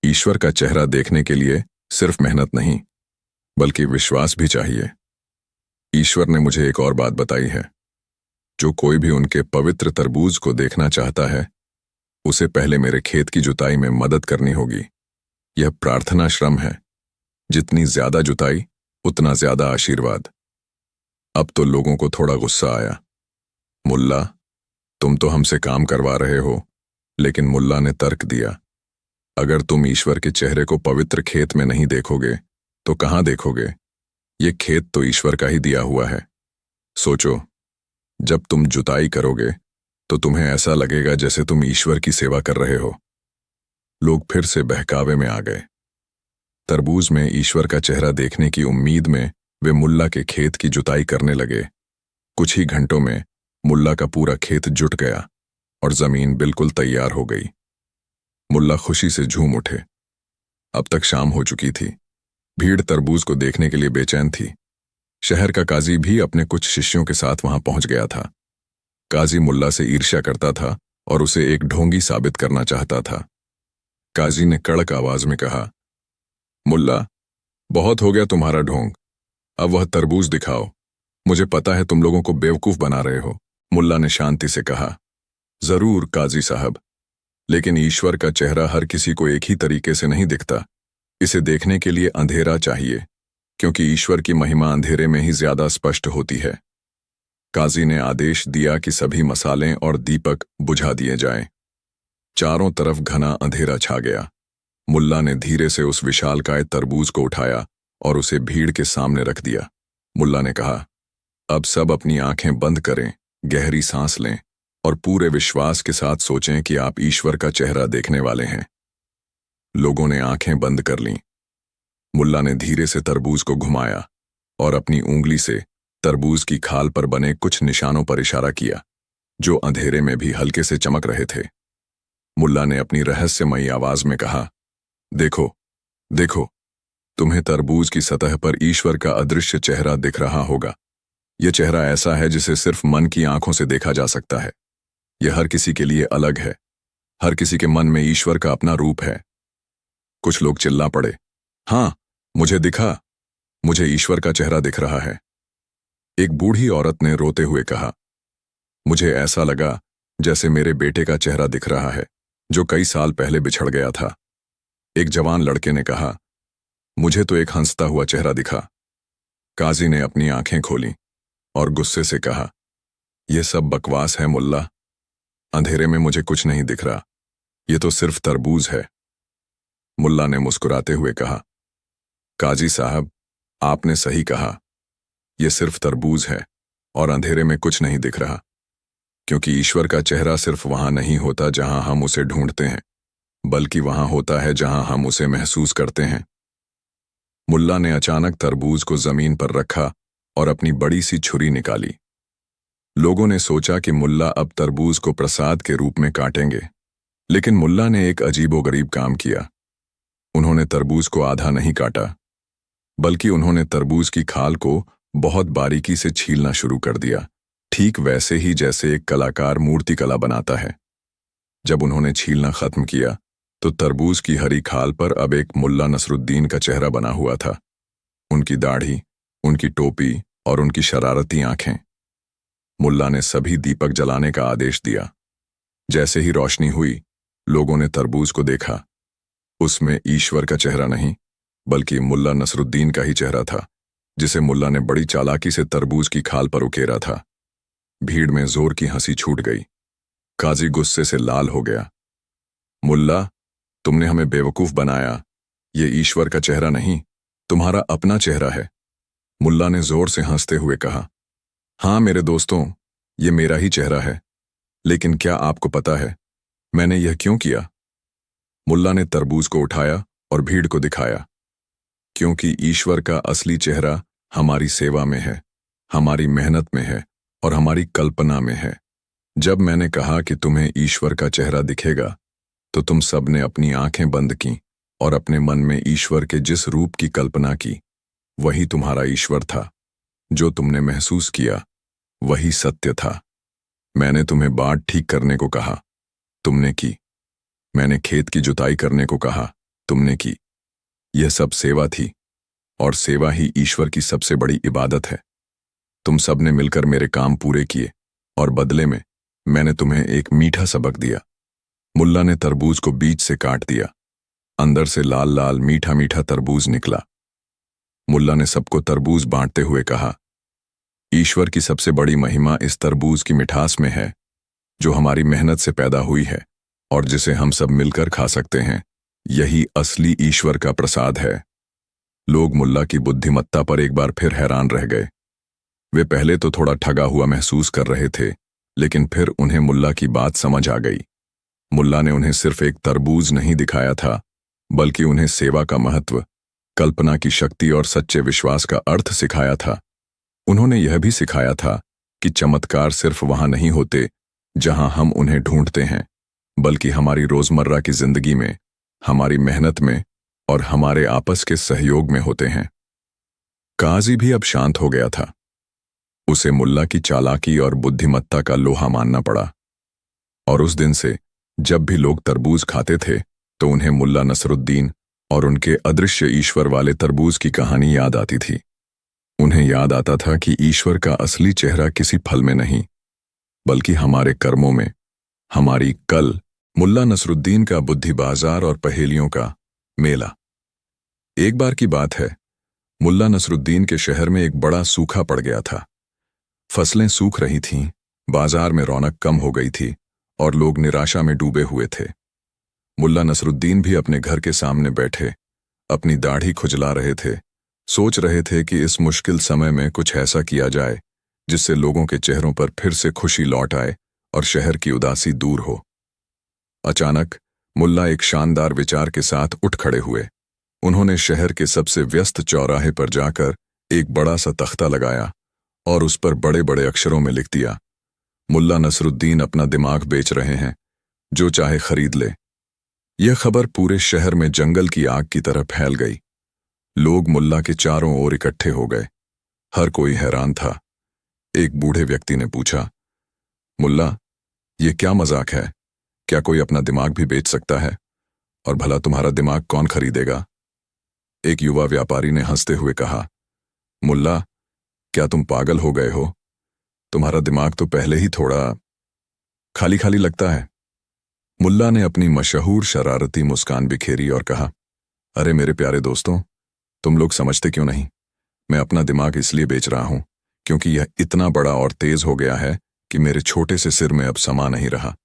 ईश्वर का चेहरा देखने के लिए सिर्फ मेहनत नहीं, बल्कि विश्वास भी चाहिए। ईश्वर ने मुझे एक और बात बताई है, जो कोई भी उनके पवित्र तरबूज को देखना चाहता है, उसे पहले मेरे खेत की जुताई में मदद करनी होगी। यह प्रार्थना श्रम है। जितनी ज्यादा जुताई, उतना ज्यादा आशीर्वाद। अब तो लोगों को थोड़ा गुस्सा आया। मुल्ला, तुम तो हमसे काम करवा रहे हो, लेकिन मुल्ला ने तर्क दिया, अगर तुम ईश्वर के चेहरे को पवित्र खेत में नहीं देखोगे, तो कहां देखोगे? ये खेत तो ईश्वर का ही दिया हुआ है। सोचो, जब तुम जुताई करोगे तो तुम्हें ऐसा लगेगा जैसे तुम ईश्वर की सेवा कर रहे हो। लोग फिर से बहकावे में आ गए। तरबूज में ईश्वर का चेहरा देखने की उम्मीद में वे मुल्ला के खेत की जुताई करने लगे। कुछ ही घंटों में मुल्ला का पूरा खेत जुट गया और जमीन बिल्कुल तैयार हो गई। मुल्ला खुशी से झूम उठे। अब तक शाम हो चुकी थी। भीड़ तरबूज को देखने के लिए बेचैन थी। शहर का काजी भी अपने कुछ शिष्यों के साथ वहां पहुंच गया था। काजी मुल्ला से ईर्ष्या करता था और उसे एक ढोंगी साबित करना चाहता था। काजी ने कड़क आवाज में कहा, मुल्ला, बहुत हो गया तुम्हारा ढोंग, अब वह तरबूज दिखाओ। मुझे पता है तुम लोगों को बेवकूफ बना रहे हो। मुल्ला ने शांति से कहा, जरूर काजी साहब, लेकिन ईश्वर का चेहरा हर किसी को एक ही तरीके से नहीं दिखता। इसे देखने के लिए अंधेरा चाहिए, क्योंकि ईश्वर की महिमा अंधेरे में ही ज्यादा स्पष्ट होती है। काजी ने आदेश दिया कि सभी मसाले और दीपक बुझा दिए जाएं। चारों तरफ घना अंधेरा छा गया। मुल्ला ने धीरे से उस विशालकाय तरबूज को उठाया और उसे भीड़ के सामने रख दिया। मुल्ला ने कहा, अब सब अपनी आंखें बंद करें, गहरी सांस लें और पूरे विश्वास के साथ सोचें कि आप ईश्वर का चेहरा देखने वाले हैं। लोगों ने आंखें बंद कर लीं। मुल्ला ने धीरे से तरबूज को घुमाया और अपनी उंगली से तरबूज की खाल पर बने कुछ निशानों पर इशारा किया, जो अंधेरे में भी हल्के से चमक रहे थे। मुल्ला ने अपनी रहस्यमयी आवाज में कहा, देखो, देखो, तुम्हें तरबूज की सतह पर ईश्वर का अदृश्य चेहरा दिख रहा होगा। यह चेहरा ऐसा है जिसे सिर्फ मन की आंखों से देखा जा सकता है। यह हर किसी के लिए अलग है। हर किसी के मन में ईश्वर का अपना रूप है। कुछ लोग चिल्ला पड़े, हाँ, मुझे दिखा, मुझे ईश्वर का चेहरा दिख रहा है। एक बूढ़ी औरत ने रोते हुए कहा, मुझे ऐसा लगा जैसे मेरे बेटे का चेहरा दिख रहा है, जो कई साल पहले बिछड़ गया था। एक जवान लड़के ने कहा, मुझे तो एक हंसता हुआ चेहरा दिखा। काजी ने अपनी आंखें खोलीं और गुस्से से कहा, यह सब बकवास है मुल्ला। अंधेरे में मुझे कुछ नहीं दिख रहा, ये तो सिर्फ तरबूज है। मुल्ला ने मुस्कुराते हुए कहा, काजी साहब, आपने सही कहा, यह सिर्फ तरबूज है और अंधेरे में कुछ नहीं दिख रहा, क्योंकि ईश्वर का चेहरा सिर्फ वहां नहीं होता जहां हम उसे ढूंढते हैं, बल्कि वहां होता है जहां हम उसे महसूस करते हैं। मुल्ला ने अचानक तरबूज को जमीन पर रखा और अपनी बड़ी सी छुरी निकाली। लोगों ने सोचा कि मुल्ला अब तरबूज को प्रसाद के रूप में काटेंगे, लेकिन मुल्ला ने एक अजीबोगरीब काम किया। उन्होंने तरबूज को आधा नहीं काटा, बल्कि उन्होंने तरबूज की खाल को बहुत बारीकी से छीलना शुरू कर दिया, ठीक वैसे ही जैसे एक कलाकार मूर्ति कला बनाता है। जब उन्होंने छीलना खत्म किया तो तरबूज की हरी खाल पर अब एक मुल्ला नसरुद्दीन का चेहरा बना हुआ था। उनकी दाढ़ी, उनकी टोपी और उनकी शरारती आंखें। मुल्ला ने सभी दीपक जलाने का आदेश दिया। जैसे ही रोशनी हुई, लोगों ने तरबूज को देखा। उसमें ईश्वर का चेहरा नहीं, बल्कि मुल्ला नसरुद्दीन का ही चेहरा था, जिसे मुल्ला ने बड़ी चालाकी से तरबूज की खाल पर उकेरा था। भीड़ में जोर की हंसी छूट गई। काजी गुस्से से लाल हो गया। मुल्ला, तुमने हमें बेवकूफ बनाया। ये ईश्वर का चेहरा नहीं, तुम्हारा अपना चेहरा है। मुल्ला ने जोर से हंसते हुए कहा, हाँ मेरे दोस्तों, ये मेरा ही चेहरा है। लेकिन क्या आपको पता है मैंने यह क्यों किया? मुल्ला ने तरबूज को उठाया और भीड़ को दिखाया। क्योंकि ईश्वर का असली चेहरा हमारी सेवा में है, हमारी मेहनत में है और हमारी कल्पना में है। जब मैंने कहा कि तुम्हें ईश्वर का चेहरा दिखेगा, तो तुम सब ने अपनी आंखें बंद की और अपने मन में ईश्वर के जिस रूप की कल्पना की, वही तुम्हारा ईश्वर था। जो तुमने महसूस किया, वही सत्य था। मैंने तुम्हें बाढ़ ठीक करने को कहा, तुमने की। मैंने खेत की जुताई करने को कहा, तुमने की। यह सब सेवा थी, और सेवा ही ईश्वर की सबसे बड़ी इबादत है। तुम सब ने मिलकर मेरे काम पूरे किए, और बदले में मैंने तुम्हें एक मीठा सबक दिया। मुल्ला ने तरबूज को बीच से काट दिया। अंदर से लाल लाल मीठा मीठा तरबूज निकला। मुल्ला ने सबको तरबूज बांटते हुए कहा, ईश्वर की सबसे बड़ी महिमा इस तरबूज की मिठास में है, जो हमारी मेहनत से पैदा हुई है और जिसे हम सब मिलकर खा सकते हैं। यही असली ईश्वर का प्रसाद है। लोग मुल्ला की बुद्धिमत्ता पर एक बार फिर हैरान रह गए। वे पहले तो थोड़ा ठगा हुआ महसूस कर रहे थे, लेकिन फिर उन्हें मुल्ला की बात समझ आ गई। मुल्ला ने उन्हें सिर्फ एक तरबूज नहीं दिखाया था, बल्कि उन्हें सेवा का महत्व, कल्पना की शक्ति और सच्चे विश्वास का अर्थ सिखाया था। उन्होंने यह भी सिखाया था कि चमत्कार सिर्फ वहां नहीं होते जहां हम उन्हें ढूंढते हैं, बल्कि हमारी रोजमर्रा की जिंदगी में, हमारी मेहनत में और हमारे आपस के सहयोग में होते हैं। काजी भी अब शांत हो गया था। उसे मुल्ला की चालाकी और बुद्धिमत्ता का लोहा मानना पड़ा, और उस दिन से जब भी लोग तरबूज खाते थे तो उन्हें मुल्ला नसरुद्दीन और उनके अदृश्य ईश्वर वाले तरबूज की कहानी याद आती थी। उन्हें याद आता था कि ईश्वर का असली चेहरा किसी फल में नहीं, बल्कि हमारे कर्मों में, हमारी कल। मुल्ला नसरुद्दीन का बुद्धि बाजार और पहेलियों का मेला। एक बार की बात है, मुल्ला नसरुद्दीन के शहर में एक बड़ा सूखा पड़ गया था। फसलें सूख रही थीं, बाजार में रौनक कम हो गई थी और लोग निराशा में डूबे हुए थे। मुल्ला नसरुद्दीन भी अपने घर के सामने बैठे अपनी दाढ़ी खुजला रहे थे, सोच रहे थे कि इस मुश्किल समय में कुछ ऐसा किया जाए जिससे लोगों के चेहरों पर फिर से खुशी लौट आए और शहर की उदासी दूर हो। अचानक मुल्ला एक शानदार विचार के साथ उठ खड़े हुए। उन्होंने शहर के सबसे व्यस्त चौराहे पर जाकर एक बड़ा सा तख्ता लगाया और उस पर बड़े बड़े अक्षरों में लिख दिया, मुल्ला नसरुद्दीन अपना दिमाग बेच रहे हैं, जो चाहे खरीद ले। यह खबर पूरे शहर में जंगल की आग की तरह फैल गई। लोग मुल्ला के चारों ओर इकट्ठे हो गए। हर कोई हैरान था। एक बूढ़े व्यक्ति ने पूछा, मुल्ला, ये क्या मजाक है? क्या कोई अपना दिमाग भी बेच सकता है? और भला तुम्हारा दिमाग कौन खरीदेगा? एक युवा व्यापारी ने हंसते हुए कहा, मुल्ला, क्या तुम पागल हो गए हो? तुम्हारा दिमाग तो पहले ही थोड़ा खाली खाली लगता है। मुल्ला ने अपनी मशहूर शरारती मुस्कान बिखेरी और कहा, अरे मेरे प्यारे दोस्तों, तुम लोग समझते क्यों नहीं? मैं अपना दिमाग इसलिए बेच रहा हूं क्योंकि यह इतना बड़ा और तेज हो गया है कि मेरे छोटे से सिर में अब समा नहीं रहा।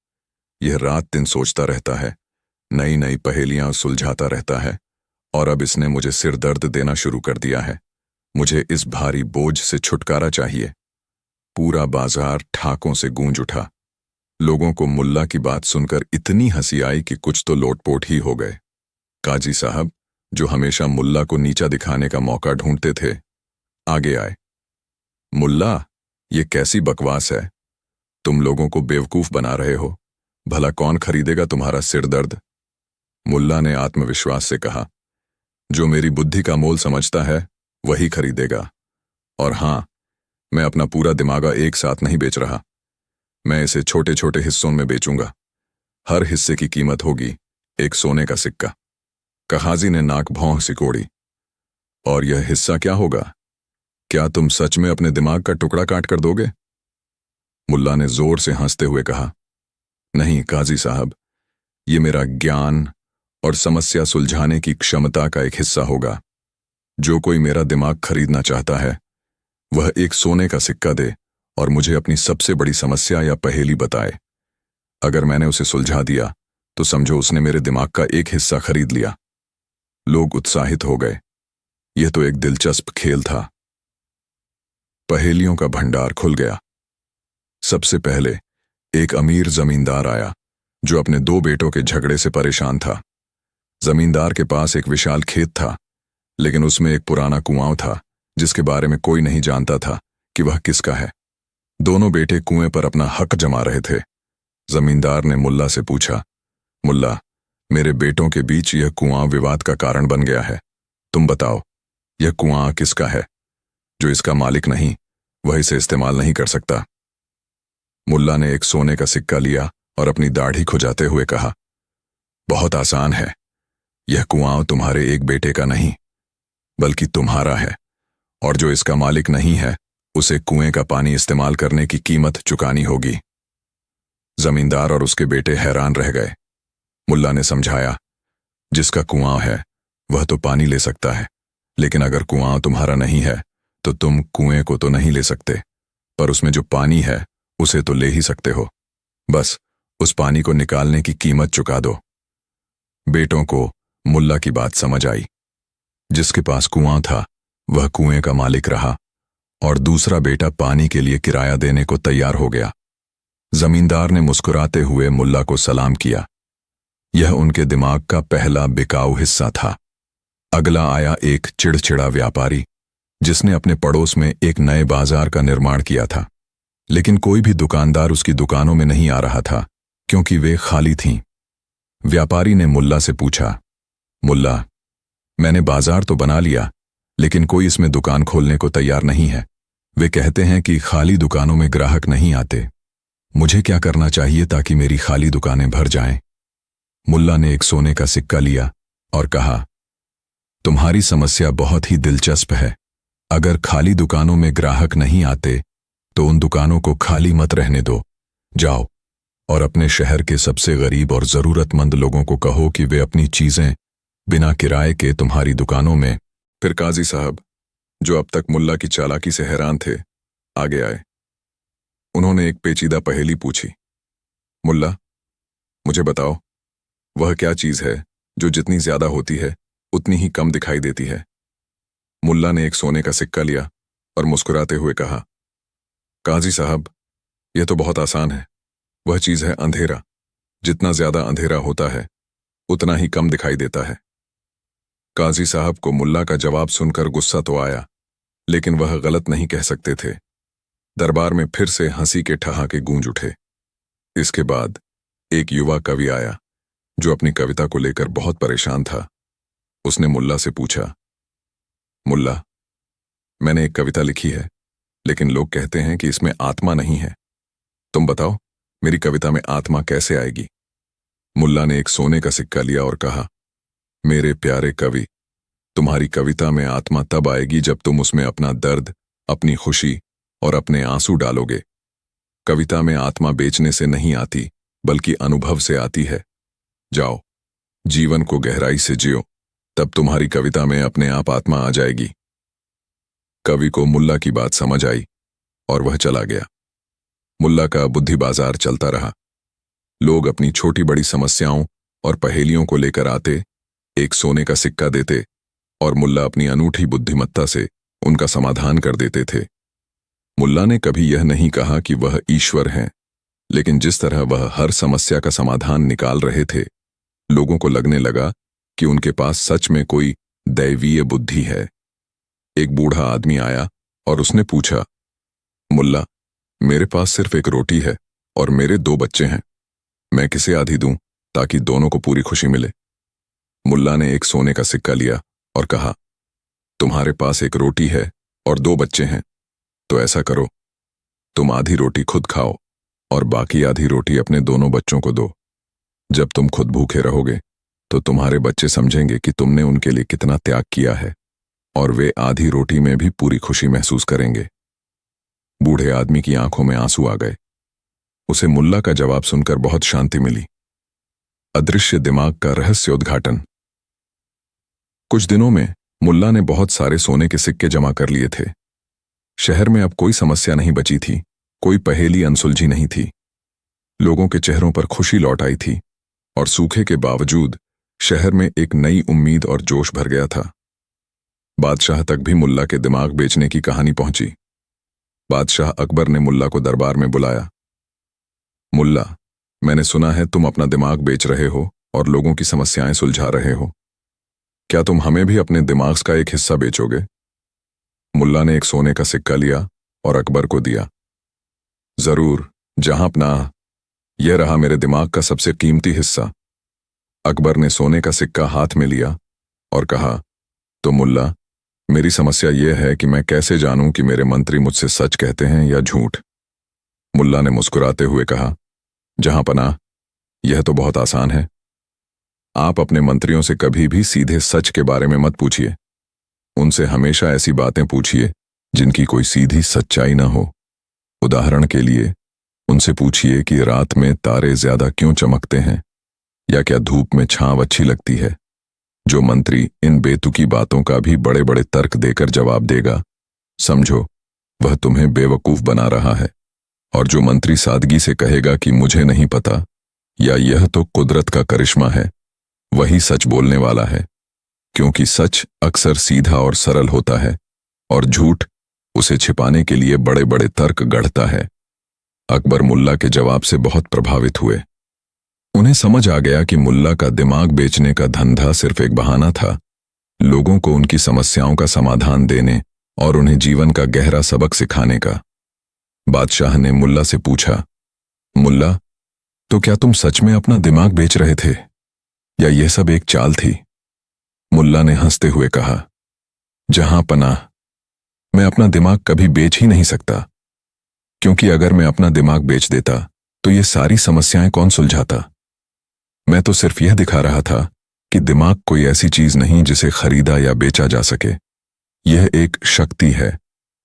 यह रात दिन सोचता रहता है, नई नई पहेलियां सुलझाता रहता है, और अब इसने मुझे सिर दर्द देना शुरू कर दिया है। मुझे इस भारी बोझ से छुटकारा चाहिए। पूरा बाजार ठाकों से गूंज उठा। लोगों को मुल्ला की बात सुनकर इतनी हंसी आई कि कुछ तो लोटपोट ही हो गए। काजी साहब, जो हमेशा मुल्ला को नीचा दिखाने का मौका ढूंढते थे, आगे आए। मुल्ला, ये कैसी बकवास है? तुम लोगों को बेवकूफ बना रहे हो। भला कौन खरीदेगा तुम्हारा सिरदर्द? मुल्ला ने आत्मविश्वास से कहा, जो मेरी बुद्धि का मोल समझता है वही खरीदेगा। और हां, मैं अपना पूरा दिमाग एक साथ नहीं बेच रहा। मैं इसे छोटे छोटे हिस्सों में बेचूंगा। हर हिस्से की कीमत होगी एक सोने का सिक्का। कहाजी ने नाक भौं सिकोड़ी। और यह हिस्सा क्या होगा? क्या तुम सच में अपने दिमाग का टुकड़ा काट कर दोगे? मुल्ला ने जोर से हंसते हुए कहा, नहीं काजी साहब, ये मेरा ज्ञान और समस्या सुलझाने की क्षमता का एक हिस्सा होगा। जो कोई मेरा दिमाग खरीदना चाहता है वह एक सोने का सिक्का दे और मुझे अपनी सबसे बड़ी समस्या या पहेली बताए। अगर मैंने उसे सुलझा दिया तो समझो उसने मेरे दिमाग का एक हिस्सा खरीद लिया। लोग उत्साहित हो गए। यह तो एक दिलचस्प खेल था। पहेलियों का भंडार खुल गया। सबसे पहले एक अमीर जमींदार आया जो अपने दो बेटों के झगड़े से परेशान था। जमींदार के पास एक विशाल खेत था, लेकिन उसमें एक पुराना कुआं था जिसके बारे में कोई नहीं जानता था कि वह किसका है। दोनों बेटे कुएं पर अपना हक जमा रहे थे। जमींदार ने मुल्ला से पूछा, मुल्ला, मेरे बेटों के बीच यह कुआं विवाद का कारण बन गया है। तुम बताओ, यह कुआं किसका है? जो इसका मालिक नहीं, वह इसे इस्तेमाल नहीं कर सकता। मुल्ला ने एक सोने का सिक्का लिया और अपनी दाढ़ी खुजाते हुए कहा, बहुत आसान है। यह कुआं तुम्हारे एक बेटे का नहीं, बल्कि तुम्हारा है, और जो इसका मालिक नहीं है उसे कुएं का पानी इस्तेमाल करने की कीमत चुकानी होगी। जमींदार और उसके बेटे हैरान रह गए। मुल्ला ने समझाया, जिसका कुआं है वह तो पानी ले सकता है, लेकिन अगर कुआं तुम्हारा नहीं है तो तुम कुएं को तो नहीं ले सकते, पर उसमें जो पानी है उसे तो ले ही सकते हो। बस उस पानी को निकालने की कीमत चुका दो। बेटों को मुल्ला की बात समझ आई। जिसके पास कुआं था वह कुएं का मालिक रहा और दूसरा बेटा पानी के लिए किराया देने को तैयार हो गया। जमींदार ने मुस्कुराते हुए मुल्ला को सलाम किया। यह उनके दिमाग का पहला बिकाऊ हिस्सा था। अगला आया एक चिड़चिड़ा व्यापारी जिसने अपने पड़ोस में एक नए बाजार का निर्माण किया था, लेकिन कोई भी दुकानदार उसकी दुकानों में नहीं आ रहा था क्योंकि वे खाली थीं। व्यापारी ने मुल्ला से पूछा, मुल्ला, मैंने बाजार तो बना लिया, लेकिन कोई इसमें दुकान खोलने को तैयार नहीं है। वे कहते हैं कि खाली दुकानों में ग्राहक नहीं आते। मुझे क्या करना चाहिए ताकि मेरी खाली दुकानें भर जाएं? मुल्ला ने एक सोने का सिक्का लिया और कहा, तुम्हारी समस्या बहुत ही दिलचस्प है। अगर खाली दुकानों में ग्राहक नहीं आते तो उन दुकानों को खाली मत रहने दो। जाओ और अपने शहर के सबसे गरीब और जरूरतमंद लोगों को कहो कि वे अपनी चीजें बिना किराए के तुम्हारी दुकानों में। फिर काजी साहब, जो अब तक मुल्ला की चालाकी से हैरान थे, आगे आए। उन्होंने एक पेचीदा पहेली पूछी, मुल्ला, मुझे बताओ, वह क्या चीज है जो जितनी ज्यादा होती है उतनी ही कम दिखाई देती है? मुल्ला ने एक सोने का सिक्का लिया और मुस्कुराते हुए कहा, काजी साहब, यह तो बहुत आसान है। वह चीज है अंधेरा। जितना ज्यादा अंधेरा होता है उतना ही कम दिखाई देता है। काजी साहब को मुल्ला का जवाब सुनकर गुस्सा तो आया, लेकिन वह गलत नहीं कह सकते थे। दरबार में फिर से हंसी के ठहाके गूंज उठे। इसके बाद एक युवा कवि आया जो अपनी कविता को लेकर बहुत परेशान था। उसने मुल्ला से पूछा, मुल्ला, मैंने एक कविता लिखी है, लेकिन लोग कहते हैं कि इसमें आत्मा नहीं है। तुम बताओ, मेरी कविता में आत्मा कैसे आएगी? मुल्ला ने एक सोने का सिक्का लिया और कहा, मेरे प्यारे कवि, तुम्हारी कविता में आत्मा तब आएगी जब तुम उसमें अपना दर्द, अपनी खुशी और अपने आंसू डालोगे। कविता में आत्मा बेचने से नहीं आती, बल्कि अनुभव से आती है। जाओ, जीवन को गहराई से जियो, तब तुम्हारी कविता में अपने आप आत्मा आ जाएगी। कवि को मुल्ला की बात समझ आई और वह चला गया। मुल्ला का बुद्धि बाजार चलता रहा। लोग अपनी छोटी बड़ी समस्याओं और पहेलियों को लेकर आते, एक सोने का सिक्का देते और मुल्ला अपनी अनूठी बुद्धिमत्ता से उनका समाधान कर देते थे। मुल्ला ने कभी यह नहीं कहा कि वह ईश्वर हैं, लेकिन जिस तरह वह हर समस्या का समाधान निकाल रहे थे, लोगों को लगने लगा कि उनके पास सच में कोई दैवीय बुद्धि है। एक बूढ़ा आदमी आया और उसने पूछा, मुल्ला, मेरे पास सिर्फ एक रोटी है और मेरे 2 बच्चे हैं। मैं किसे आधी दूं ताकि दोनों को पूरी खुशी मिले? मुल्ला ने एक सोने का सिक्का लिया और कहा, तुम्हारे पास एक रोटी है और 2 बच्चे हैं, तो ऐसा करो, तुम आधी रोटी खुद खाओ और बाकी आधी रोटी अपने दोनों बच्चों को दो। जब तुम खुद भूखे रहोगे तो तुम्हारे बच्चे समझेंगे कि तुमने उनके लिए कितना त्याग किया है और वे आधी रोटी में भी पूरी खुशी महसूस करेंगे। बूढ़े आदमी की आंखों में आंसू आ गए। उसे मुल्ला का जवाब सुनकर बहुत शांति मिली। अदृश्य दिमाग का रहस्योद्घाटन। कुछ दिनों में मुल्ला ने बहुत सारे सोने के सिक्के जमा कर लिए थे। शहर में अब कोई समस्या नहीं बची थी, कोई पहेली अनसुलझी नहीं थी। लोगों के चेहरों पर खुशी लौट आई थी और सूखे के बावजूद शहर में एक नई उम्मीद और जोश भर गया था। बादशाह तक भी मुल्ला के दिमाग बेचने की कहानी पहुंची। बादशाह अकबर ने मुल्ला को दरबार में बुलाया। मुल्ला, मैंने सुना है तुम अपना दिमाग बेच रहे हो और लोगों की समस्याएं सुलझा रहे हो। क्या तुम हमें भी अपने दिमाग का एक हिस्सा बेचोगे? मुल्ला ने एक सोने का सिक्का लिया और अकबर को दिया। जरूर जहांपनाह, यह रहा मेरे दिमाग का सबसे कीमती हिस्सा। अकबर ने सोने का सिक्का हाथ में लिया और कहा, तो मुल्ला, मेरी समस्या यह है कि मैं कैसे जानूं कि मेरे मंत्री मुझसे सच कहते हैं या झूठ? मुल्ला ने मुस्कुराते हुए कहा, जहांपनाह, यह तो बहुत आसान है। आप अपने मंत्रियों से कभी भी सीधे सच के बारे में मत पूछिए। उनसे हमेशा ऐसी बातें पूछिए जिनकी कोई सीधी सच्चाई न हो। उदाहरण के लिए, उनसे पूछिए कि रात में तारे ज्यादा क्यों चमकते हैं या क्या धूप में छांव अच्छी लगती है। जो मंत्री इन बेतुकी बातों का भी बड़े बड़े तर्क देकर जवाब देगा, समझो वह तुम्हें बेवकूफ बना रहा है। और जो मंत्री सादगी से कहेगा कि मुझे नहीं पता या यह तो कुदरत का करिश्मा है, वही सच बोलने वाला है, क्योंकि सच अक्सर सीधा और सरल होता है और झूठ उसे छिपाने के लिए बड़े बड़े तर्क गढ़ता है। अकबर मुल्ला के जवाब से बहुत प्रभावित हुए। उन्हें समझ आ गया कि मुल्ला का दिमाग बेचने का धंधा सिर्फ एक बहाना था, लोगों को उनकी समस्याओं का समाधान देने और उन्हें जीवन का गहरा सबक सिखाने का। बादशाह ने मुल्ला से पूछा, मुल्ला, तो क्या तुम सच में अपना दिमाग बेच रहे थे या यह सब एक चाल थी? मुल्ला ने हंसते हुए कहा, जहांपनाह, मैं अपना दिमाग कभी बेच ही नहीं सकता, क्योंकि अगर मैं अपना दिमाग बेच देता तो ये सारी समस्याएं कौन सुलझाता? मैं तो सिर्फ यह दिखा रहा था कि दिमाग कोई ऐसी चीज नहीं जिसे खरीदा या बेचा जा सके। यह एक शक्ति है,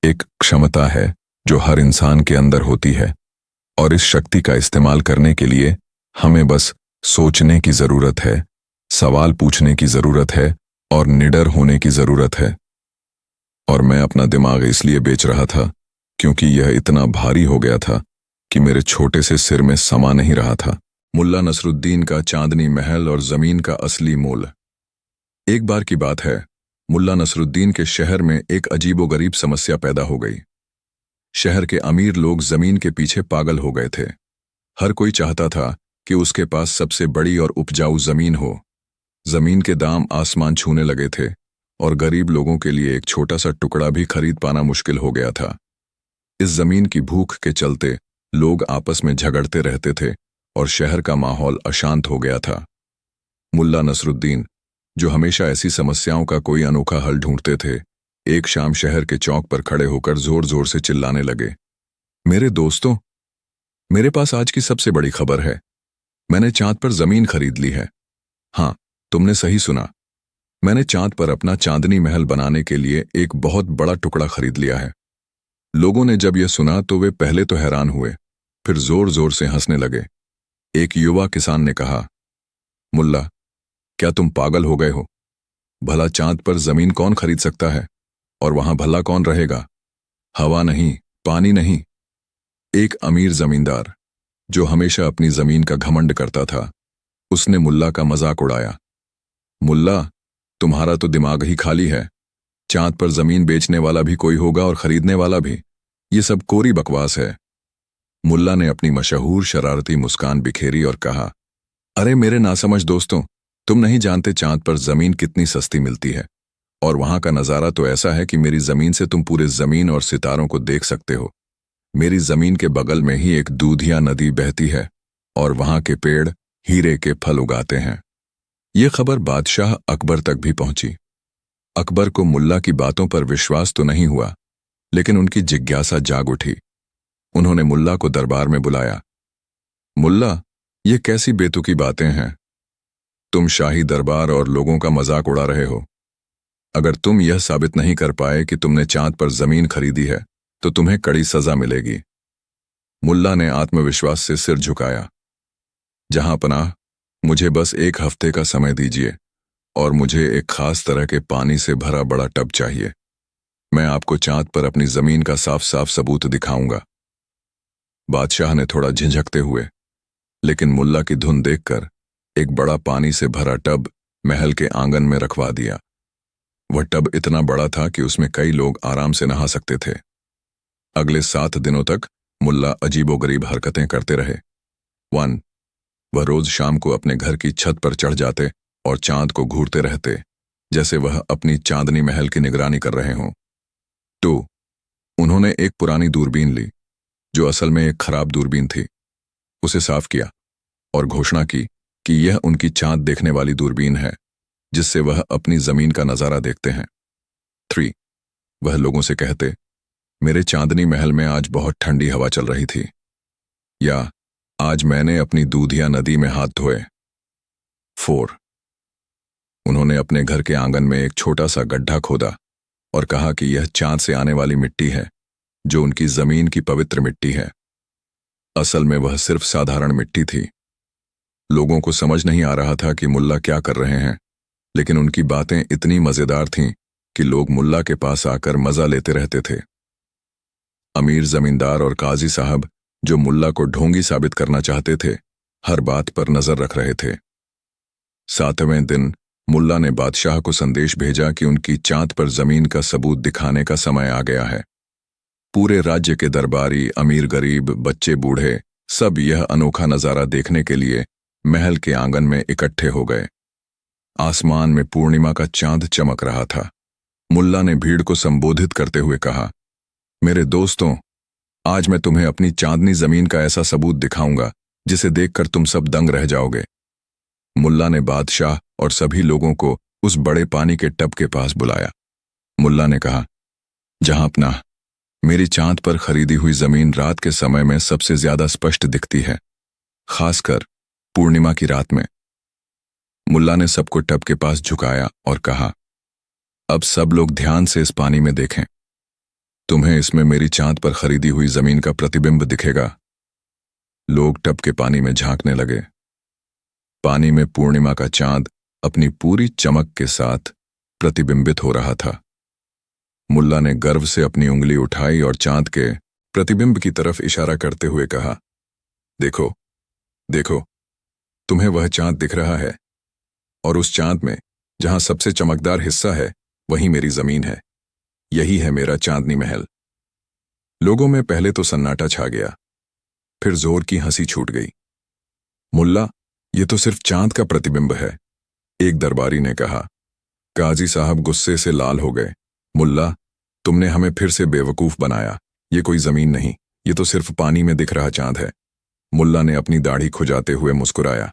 एक क्षमता है जो हर इंसान के अंदर होती है, और इस शक्ति का इस्तेमाल करने के लिए हमें बस सोचने की जरूरत है, सवाल पूछने की जरूरत है और निडर होने की जरूरत है। और मैं अपना दिमाग इसलिए बेच रहा था क्योंकि यह इतना भारी हो गया था कि मेरे छोटे से सिर में समा नहीं रहा था। मुल्ला नसरुद्दीन का चांदनी महल और जमीन का असली मोल। एक बार की बात है, मुल्ला नसरुद्दीन के शहर में एक अजीबोगरीब समस्या पैदा हो गई। शहर के अमीर लोग जमीन के पीछे पागल हो गए थे। हर कोई चाहता था कि उसके पास सबसे बड़ी और उपजाऊ जमीन हो। जमीन के दाम आसमान छूने लगे थे और गरीब लोगों के लिए एक छोटा सा टुकड़ा भी खरीद पाना मुश्किल हो गया था। इस जमीन की भूख के चलते लोग आपस में झगड़ते रहते थे और शहर का माहौल अशांत हो गया था। मुल्ला नसरुद्दीन, जो हमेशा ऐसी समस्याओं का कोई अनोखा हल ढूंढते थे, एक शाम शहर के चौक पर खड़े होकर जोर जोर से चिल्लाने लगे, मेरे दोस्तों, मेरे पास आज की सबसे बड़ी खबर है। मैंने चांद पर जमीन खरीद ली है। हाँ, तुमने सही सुना। मैंने चांद पर अपना चांदनी महल बनाने के लिए एक बहुत बड़ा टुकड़ा खरीद लिया है। लोगों ने जब यह सुना तो वे पहले तो हैरान हुए, फिर जोर जोर से हंसने लगे। एक युवा किसान ने कहा, मुल्ला, क्या तुम पागल हो गए हो? भला चांद पर जमीन कौन खरीद सकता है? और वहां भला कौन रहेगा? हवा नहीं, पानी नहीं। एक अमीर जमींदार, जो हमेशा अपनी जमीन का घमंड करता था, उसने मुल्ला का मजाक उड़ाया। मुल्ला, तुम्हारा तो दिमाग ही खाली है। चांद पर जमीन बेचने वाला भी कोई होगा और खरीदने वाला भी। ये सब कोरी बकवास है। मुल्ला ने अपनी मशहूर शरारती मुस्कान बिखेरी और कहा, अरे मेरे नासमझ दोस्तों, तुम नहीं जानते चांद पर जमीन कितनी सस्ती मिलती है। और वहां का नजारा तो ऐसा है कि मेरी जमीन से तुम पूरे जमीन और सितारों को देख सकते हो। मेरी जमीन के बगल में ही एक दूधिया नदी बहती है और वहां के पेड़ हीरे के फल उगाते हैं। ये खबर बादशाह अकबर तक भी पहुंची। अकबर को मुल्ला की बातों पर विश्वास तो नहीं हुआ, लेकिन उनकी जिज्ञासा जाग उठी। उन्होंने मुल्ला को दरबार में बुलाया। मुल्ला, ये कैसी बेतुकी बातें हैं? तुम शाही दरबार और लोगों का मजाक उड़ा रहे हो। अगर तुम यह साबित नहीं कर पाए कि तुमने चांद पर जमीन खरीदी है तो तुम्हें कड़ी सजा मिलेगी। मुल्ला ने आत्मविश्वास से सिर झुकाया। जहां पनाह, मुझे बस एक हफ्ते का समय दीजिए और मुझे एक खास तरह के पानी से भरा बड़ा टब चाहिए। मैं आपको चांद पर अपनी जमीन का साफ साफ सबूत दिखाऊंगा। बादशाह ने थोड़ा झिझकते हुए, लेकिन मुल्ला की धुन देखकर एक बड़ा पानी से भरा टब महल के आंगन में रखवा दिया। वह टब इतना बड़ा था कि उसमें कई लोग आराम से नहा सकते थे। अगले 7 दिनों तक मुल्ला अजीबोगरीब हरकतें करते रहे। 1. वह रोज शाम को अपने घर की छत पर चढ़ जाते और चांद को घूरते रहते, जैसे वह अपनी चांदनी महल की निगरानी कर रहे हों। 2. उन्होंने एक पुरानी दूरबीन ली, जो असल में एक खराब दूरबीन थी। उसे साफ किया और घोषणा की कि यह उनकी चांद देखने वाली दूरबीन है, जिससे वह अपनी जमीन का नजारा देखते हैं। 3. वह लोगों से कहते, मेरे चांदनी महल में आज बहुत ठंडी हवा चल रही थी, या आज मैंने अपनी दूधिया नदी में हाथ धोए। 4. उन्होंने अपने घर के आंगन में एक छोटा सा गड्ढा खोदा और कहा कि यह चांद से आने वाली मिट्टी है, जो उनकी जमीन की पवित्र मिट्टी है। असल में वह सिर्फ साधारण मिट्टी थी। लोगों को समझ नहीं आ रहा था कि मुल्ला क्या कर रहे हैं, लेकिन उनकी बातें इतनी मजेदार थीं कि लोग मुल्ला के पास आकर मजा लेते रहते थे। अमीर जमींदार और काजी साहब, जो मुल्ला को ढोंगी साबित करना चाहते थे, हर बात पर नजर रख रहे थे। 7वें दिन मुल्ला ने बादशाह को संदेश भेजा कि उनकी चांद पर जमीन का सबूत दिखाने का समय आ गया है। पूरे राज्य के दरबारी, अमीर गरीब, बच्चे बूढ़े, सब यह अनोखा नजारा देखने के लिए महल के आंगन में इकट्ठे हो गए। आसमान में पूर्णिमा का चांद चमक रहा था। मुल्ला ने भीड़ को संबोधित करते हुए कहा, मेरे दोस्तों, आज मैं तुम्हें अपनी चांदनी जमीन का ऐसा सबूत दिखाऊंगा जिसे देखकर तुम सब दंग रह जाओगे। मुल्ला ने बादशाह और सभी लोगों को उस बड़े पानी के टब के पास बुलाया। मुल्ला ने कहा, जहां अपना, मेरी चांद पर खरीदी हुई जमीन रात के समय में सबसे ज्यादा स्पष्ट दिखती है, खासकर पूर्णिमा की रात में। मुल्ला ने सबको टब के पास झुकाया और कहा, अब सब लोग ध्यान से इस पानी में देखें। तुम्हें इसमें मेरी चांद पर खरीदी हुई जमीन का प्रतिबिंब दिखेगा। लोग टब के पानी में झांकने लगे। पानी में पूर्णिमा का चांद अपनी पूरी चमक के साथ प्रतिबिंबित हो रहा था। मुल्ला ने गर्व से अपनी उंगली उठाई और चांद के प्रतिबिंब की तरफ इशारा करते हुए कहा, देखो, देखो, तुम्हें वह चांद दिख रहा है, और उस चांद में जहां सबसे चमकदार हिस्सा है, वही मेरी जमीन है। यही है मेरा चांदनी महल। लोगों में पहले तो सन्नाटा छा गया, फिर जोर की हंसी छूट गई। मुल्ला, ये तो सिर्फ चांद का प्रतिबिंब है, एक दरबारी ने कहा। काजी साहब गुस्से से लाल हो गए। मुल्ला, तुमने हमें फिर से बेवकूफ बनाया। ये कोई जमीन नहीं, ये तो सिर्फ पानी में दिख रहा चांद है। मुल्ला ने अपनी दाढ़ी खुजाते हुए मुस्कुराया।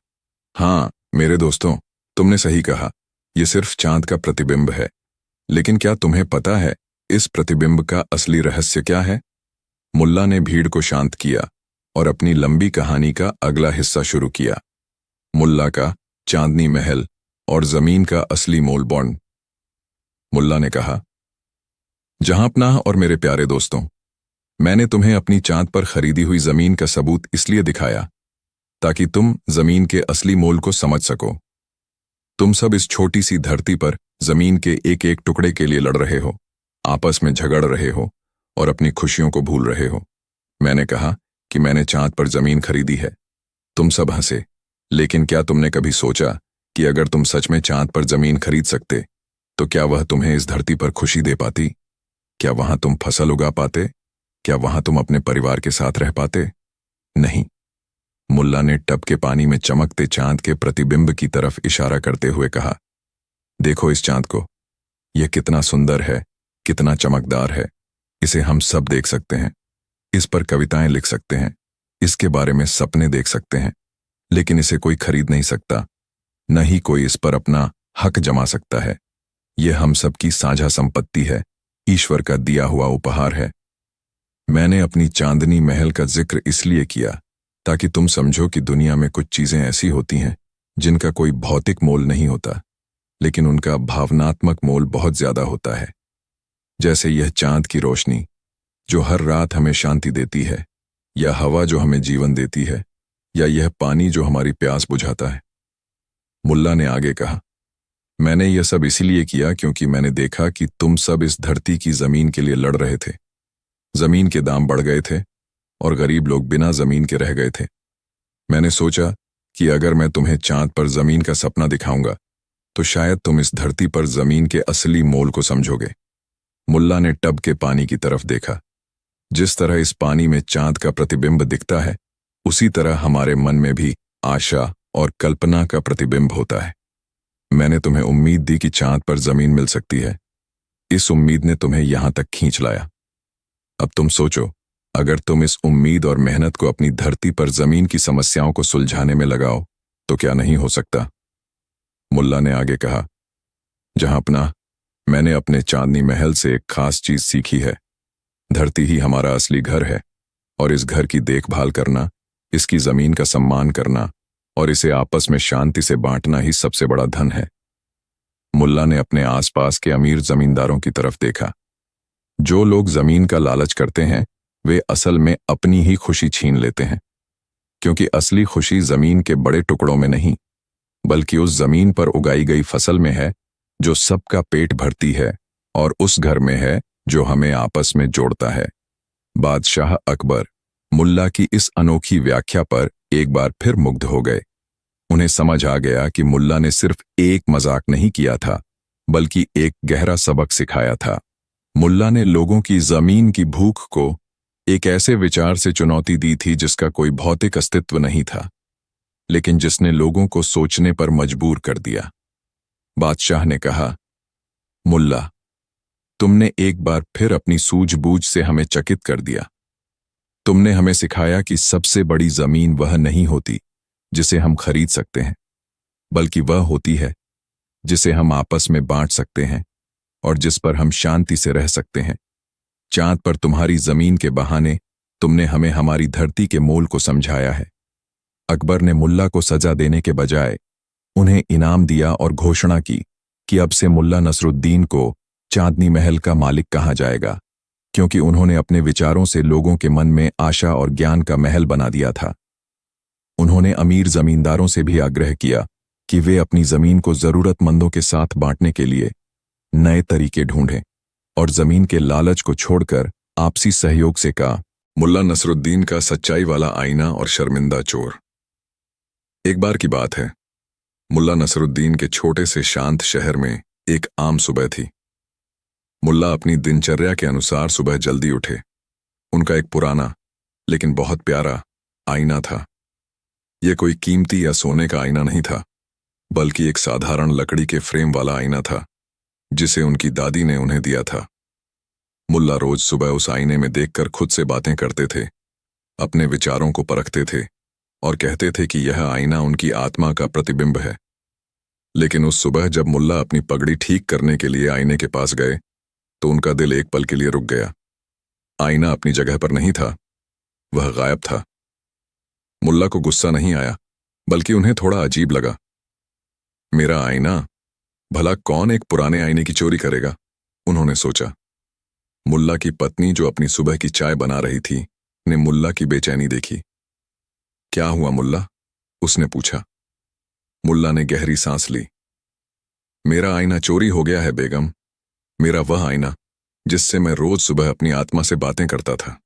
हाँ मेरे दोस्तों, तुमने सही कहा, ये सिर्फ चांद का प्रतिबिंब है। लेकिन क्या तुम्हें पता है इस प्रतिबिंब का असली रहस्य क्या है? मुल्ला ने भीड़ को शांत किया और अपनी लंबी कहानी का अगला हिस्सा शुरू किया। मुल्ला का चांदनी महल और जमीन का असली मोल बॉन्ड। मुल्ला ने कहा, जहांपनाह और मेरे प्यारे दोस्तों, मैंने तुम्हें अपनी चांद पर खरीदी हुई जमीन का सबूत इसलिए दिखाया ताकि तुम जमीन के असली मोल को समझ सको। तुम सब इस छोटी सी धरती पर जमीन के एक एक टुकड़े के लिए लड़ रहे हो, आपस में झगड़ रहे हो और अपनी खुशियों को भूल रहे हो। मैंने कहा कि मैंने चांद पर जमीन खरीदी है। तुम सब हंसे, लेकिन क्या तुमने कभी सोचा कि अगर तुम सच में चांद पर जमीन खरीद सकते तो क्या वह तुम्हें इस धरती पर खुशी दे पाती? क्या वहां तुम फसल उगा पाते? क्या वहां तुम अपने परिवार के साथ रह पाते? नहीं। मुल्ला ने टब के पानी में चमकते चांद के प्रतिबिंब की तरफ इशारा करते हुए कहा, देखो इस चांद को, यह कितना सुंदर है, कितना चमकदार है। इसे हम सब देख सकते हैं, इस पर कविताएं लिख सकते हैं, इसके बारे में सपने देख सकते हैं, लेकिन इसे कोई खरीद नहीं सकता, न ही कोई इस पर अपना हक जमा सकता है। यह हम सब की साझा संपत्ति है, ईश्वर का दिया हुआ उपहार है। मैंने अपनी चांदनी महल का जिक्र इसलिए किया ताकि तुम समझो कि दुनिया में कुछ चीजें ऐसी होती हैं जिनका कोई भौतिक मोल नहीं होता, लेकिन उनका भावनात्मक मोल बहुत ज्यादा होता है। जैसे यह चांद की रोशनी जो हर रात हमें शांति देती है, या हवा जो हमें जीवन देती है, या यह पानी जो हमारी प्यास बुझाता है। मुल्ला ने आगे कहा, मैंने यह सब इसलिए किया क्योंकि मैंने देखा कि तुम सब इस धरती की जमीन के लिए लड़ रहे थे। जमीन के दाम बढ़ गए थे और गरीब लोग बिना जमीन के रह गए थे। मैंने सोचा कि अगर मैं तुम्हें चांद पर जमीन का सपना दिखाऊंगा तो शायद तुम इस धरती पर जमीन के असली मोल को समझोगे। मुल्ला ने टब के पानी की तरफ देखा। जिस तरह इस पानी में चांद का प्रतिबिंब दिखता है, उसी तरह हमारे मन में भी आशा और कल्पना का प्रतिबिंब होता है। मैंने तुम्हें उम्मीद दी कि चांद पर जमीन मिल सकती है। इस उम्मीद ने तुम्हें यहां तक खींच लाया। अब तुम सोचो, अगर तुम इस उम्मीद और मेहनत को अपनी धरती पर जमीन की समस्याओं को सुलझाने में लगाओ तो क्या नहीं हो सकता? मुल्ला ने आगे कहा, जहांपनाह, मैंने अपने चांदनी महल से एक खास चीज सीखी है। धरती ही हमारा असली घर है और इस घर की देखभाल करना, इसकी जमीन का सम्मान करना और इसे आपस में शांति से बांटना ही सबसे बड़ा धन है। मुल्ला ने अपने आसपास के अमीर जमींदारों की तरफ देखा। जो लोग जमीन का लालच करते हैं वे असल में अपनी ही खुशी छीन लेते हैं, क्योंकि असली खुशी जमीन के बड़े टुकड़ों में नहीं, बल्कि उस जमीन पर उगाई गई फसल में है जो सबका पेट भरती है, और उस घर में है जो हमें आपस में जोड़ता है। बादशाह अकबर मुल्ला की इस अनोखी व्याख्या पर एक बार फिर मुग्ध हो गए। उन्हें समझ आ गया कि मुल्ला ने सिर्फ एक मजाक नहीं किया था, बल्कि एक गहरा सबक सिखाया था। मुल्ला ने लोगों की जमीन की भूख को एक ऐसे विचार से चुनौती दी थी जिसका कोई भौतिक अस्तित्व नहीं था, लेकिन जिसने लोगों को सोचने पर मजबूर कर दिया। बादशाह ने कहा, मुल्ला, तुमने एक बार फिर अपनी सूझबूझ से हमें चकित कर दिया। तुमने हमें सिखाया कि सबसे बड़ी जमीन वह नहीं होती जिसे हम खरीद सकते हैं, बल्कि वह होती है जिसे हम आपस में बांट सकते हैं और जिस पर हम शांति से रह सकते हैं। चांद पर तुम्हारी जमीन के बहाने तुमने हमें हमारी धरती के मोल को समझाया है। अकबर ने मुल्ला को सजा देने के बजाय उन्हें इनाम दिया और घोषणा की कि अब से मुल्ला नसरुद्दीन को चांदनी महल का मालिक कहा जाएगा, क्योंकि उन्होंने अपने विचारों से लोगों के मन में आशा और ज्ञान का महल बना दिया था। उन्होंने अमीर जमींदारों से भी आग्रह किया कि वे अपनी जमीन को जरूरतमंदों के साथ बांटने के लिए नए तरीके ढूंढें और जमीन के लालच को छोड़कर आपसी सहयोग से कहा। मुल्ला नसरुद्दीन का सच्चाई वाला आईना और शर्मिंदा चोर। एक बार की बात है, मुल्ला नसरुद्दीन के छोटे से शांत शहर में एक आम सुबह थी। मुल्ला अपनी दिनचर्या के अनुसार सुबह जल्दी उठे। उनका एक पुराना लेकिन बहुत प्यारा आईना था। यह कोई कीमती या सोने का आईना नहीं था, बल्कि एक साधारण लकड़ी के फ्रेम वाला आईना था जिसे उनकी दादी ने उन्हें दिया था। मुल्ला रोज सुबह उस आईने में देखकर खुद से बातें करते थे, अपने विचारों को परखते थे और कहते थे कि यह आईना उनकी आत्मा का प्रतिबिंब है। लेकिन उस सुबह जब मुल्ला अपनी पगड़ी ठीक करने के लिए आईने के पास गए तो उनका दिल एक पल के लिए रुक गया। आईना अपनी जगह पर नहीं था, वह गायब था। मुल्ला को गुस्सा नहीं आया, बल्कि उन्हें थोड़ा अजीब लगा। मेरा आईना? भला कौन एक पुराने आईने की चोरी करेगा, उन्होंने सोचा। मुल्ला की पत्नी, जो अपनी सुबह की चाय बना रही थी, ने मुल्ला की बेचैनी देखी। क्या हुआ मुल्ला? उसने पूछा। मुल्ला ने गहरी सांस ली। मेरा आईना चोरी हो गया है बेगम। मेरा वह आईना जिससे मैं रोज सुबह अपनी आत्मा से बातें करता था।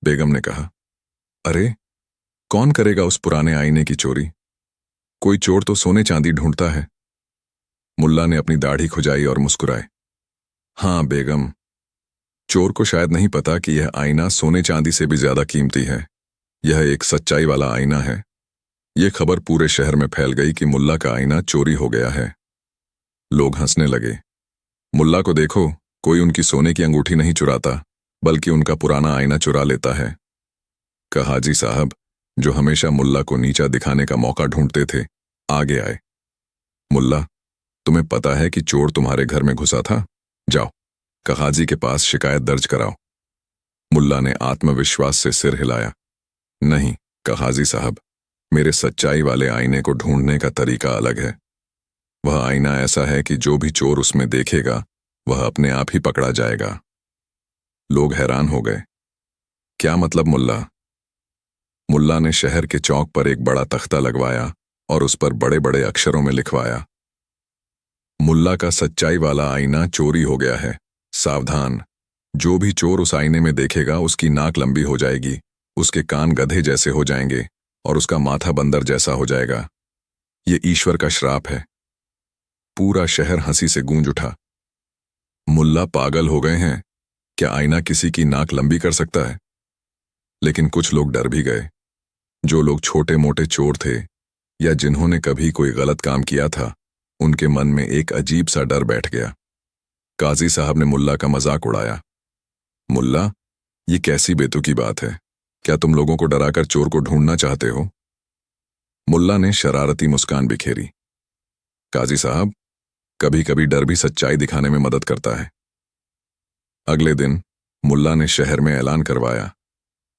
बेगम ने कहा। अरे, कौन करेगा उस पुराने आईने की चोरी? कोई चोर तो सोने चांदी ढूंढता है। मुल्ला ने अपनी दाढ़ी खुजाई और मुस्कुराए। हाँ बेगम, चोर को शायद नहीं पता कि यह आईना सोने चांदी से भी ज्यादा कीमती है। यह एक सच्चाई वाला आईना है। यह खबर पूरे शहर में फैल गई कि मुल्ला का आईना चोरी हो गया है। लोग हंसने लगे। मुल्ला को देखो, कोई उनकी सोने की अंगूठी नहीं चुराता, बल्कि उनका पुराना आईना चुरा लेता है। का हाजी साहब, जो हमेशा मुल्ला को नीचा दिखाने का मौका ढूंढते थे, आगे आए। मुल्ला, तुम्हें पता है कि चोर तुम्हारे घर में घुसा था? जाओ, कहाजी के पास शिकायत दर्ज कराओ। मुल्ला ने आत्मविश्वास से सिर हिलाया। नहीं कहाजी साहब, मेरे सच्चाई वाले आईने को ढूंढने का तरीका अलग है। वह आईना ऐसा है कि जो भी चोर उसमें देखेगा, वह अपने आप ही पकड़ा जाएगा। लोग हैरान हो गए। क्या मतलब मुल्ला? मुल्ला ने शहर के चौक पर एक बड़ा तख्ता लगवाया और उस पर बड़े बड़े अक्षरों में लिखवाया, मुल्ला का सच्चाई वाला आईना चोरी हो गया है। सावधान, जो भी चोर उस आईने में देखेगा, उसकी नाक लंबी हो जाएगी, उसके कान गधे जैसे हो जाएंगे और उसका माथा बंदर जैसा हो जाएगा। ये ईश्वर का श्राप है। पूरा शहर हंसी से गूंज उठा। मुल्ला पागल हो गए हैं? क्या आईना किसी की नाक लंबी कर सकता है? लेकिन कुछ लोग डर भी गए। जो लोग छोटे मोटे चोर थे या जिन्होंने कभी कोई गलत काम किया था, उनके मन में एक अजीब सा डर बैठ गया। काजी साहब ने मुल्ला का मजाक उड़ाया। मुल्ला, ये कैसी बेतुकी बात है? क्या तुम लोगों को डराकर चोर को ढूंढना चाहते हो? मुल्ला ने शरारती मुस्कान बिखेरी। काजी साहब, कभी कभी डर भी सच्चाई दिखाने में मदद करता है। अगले दिन मुल्ला ने शहर में ऐलान करवाया,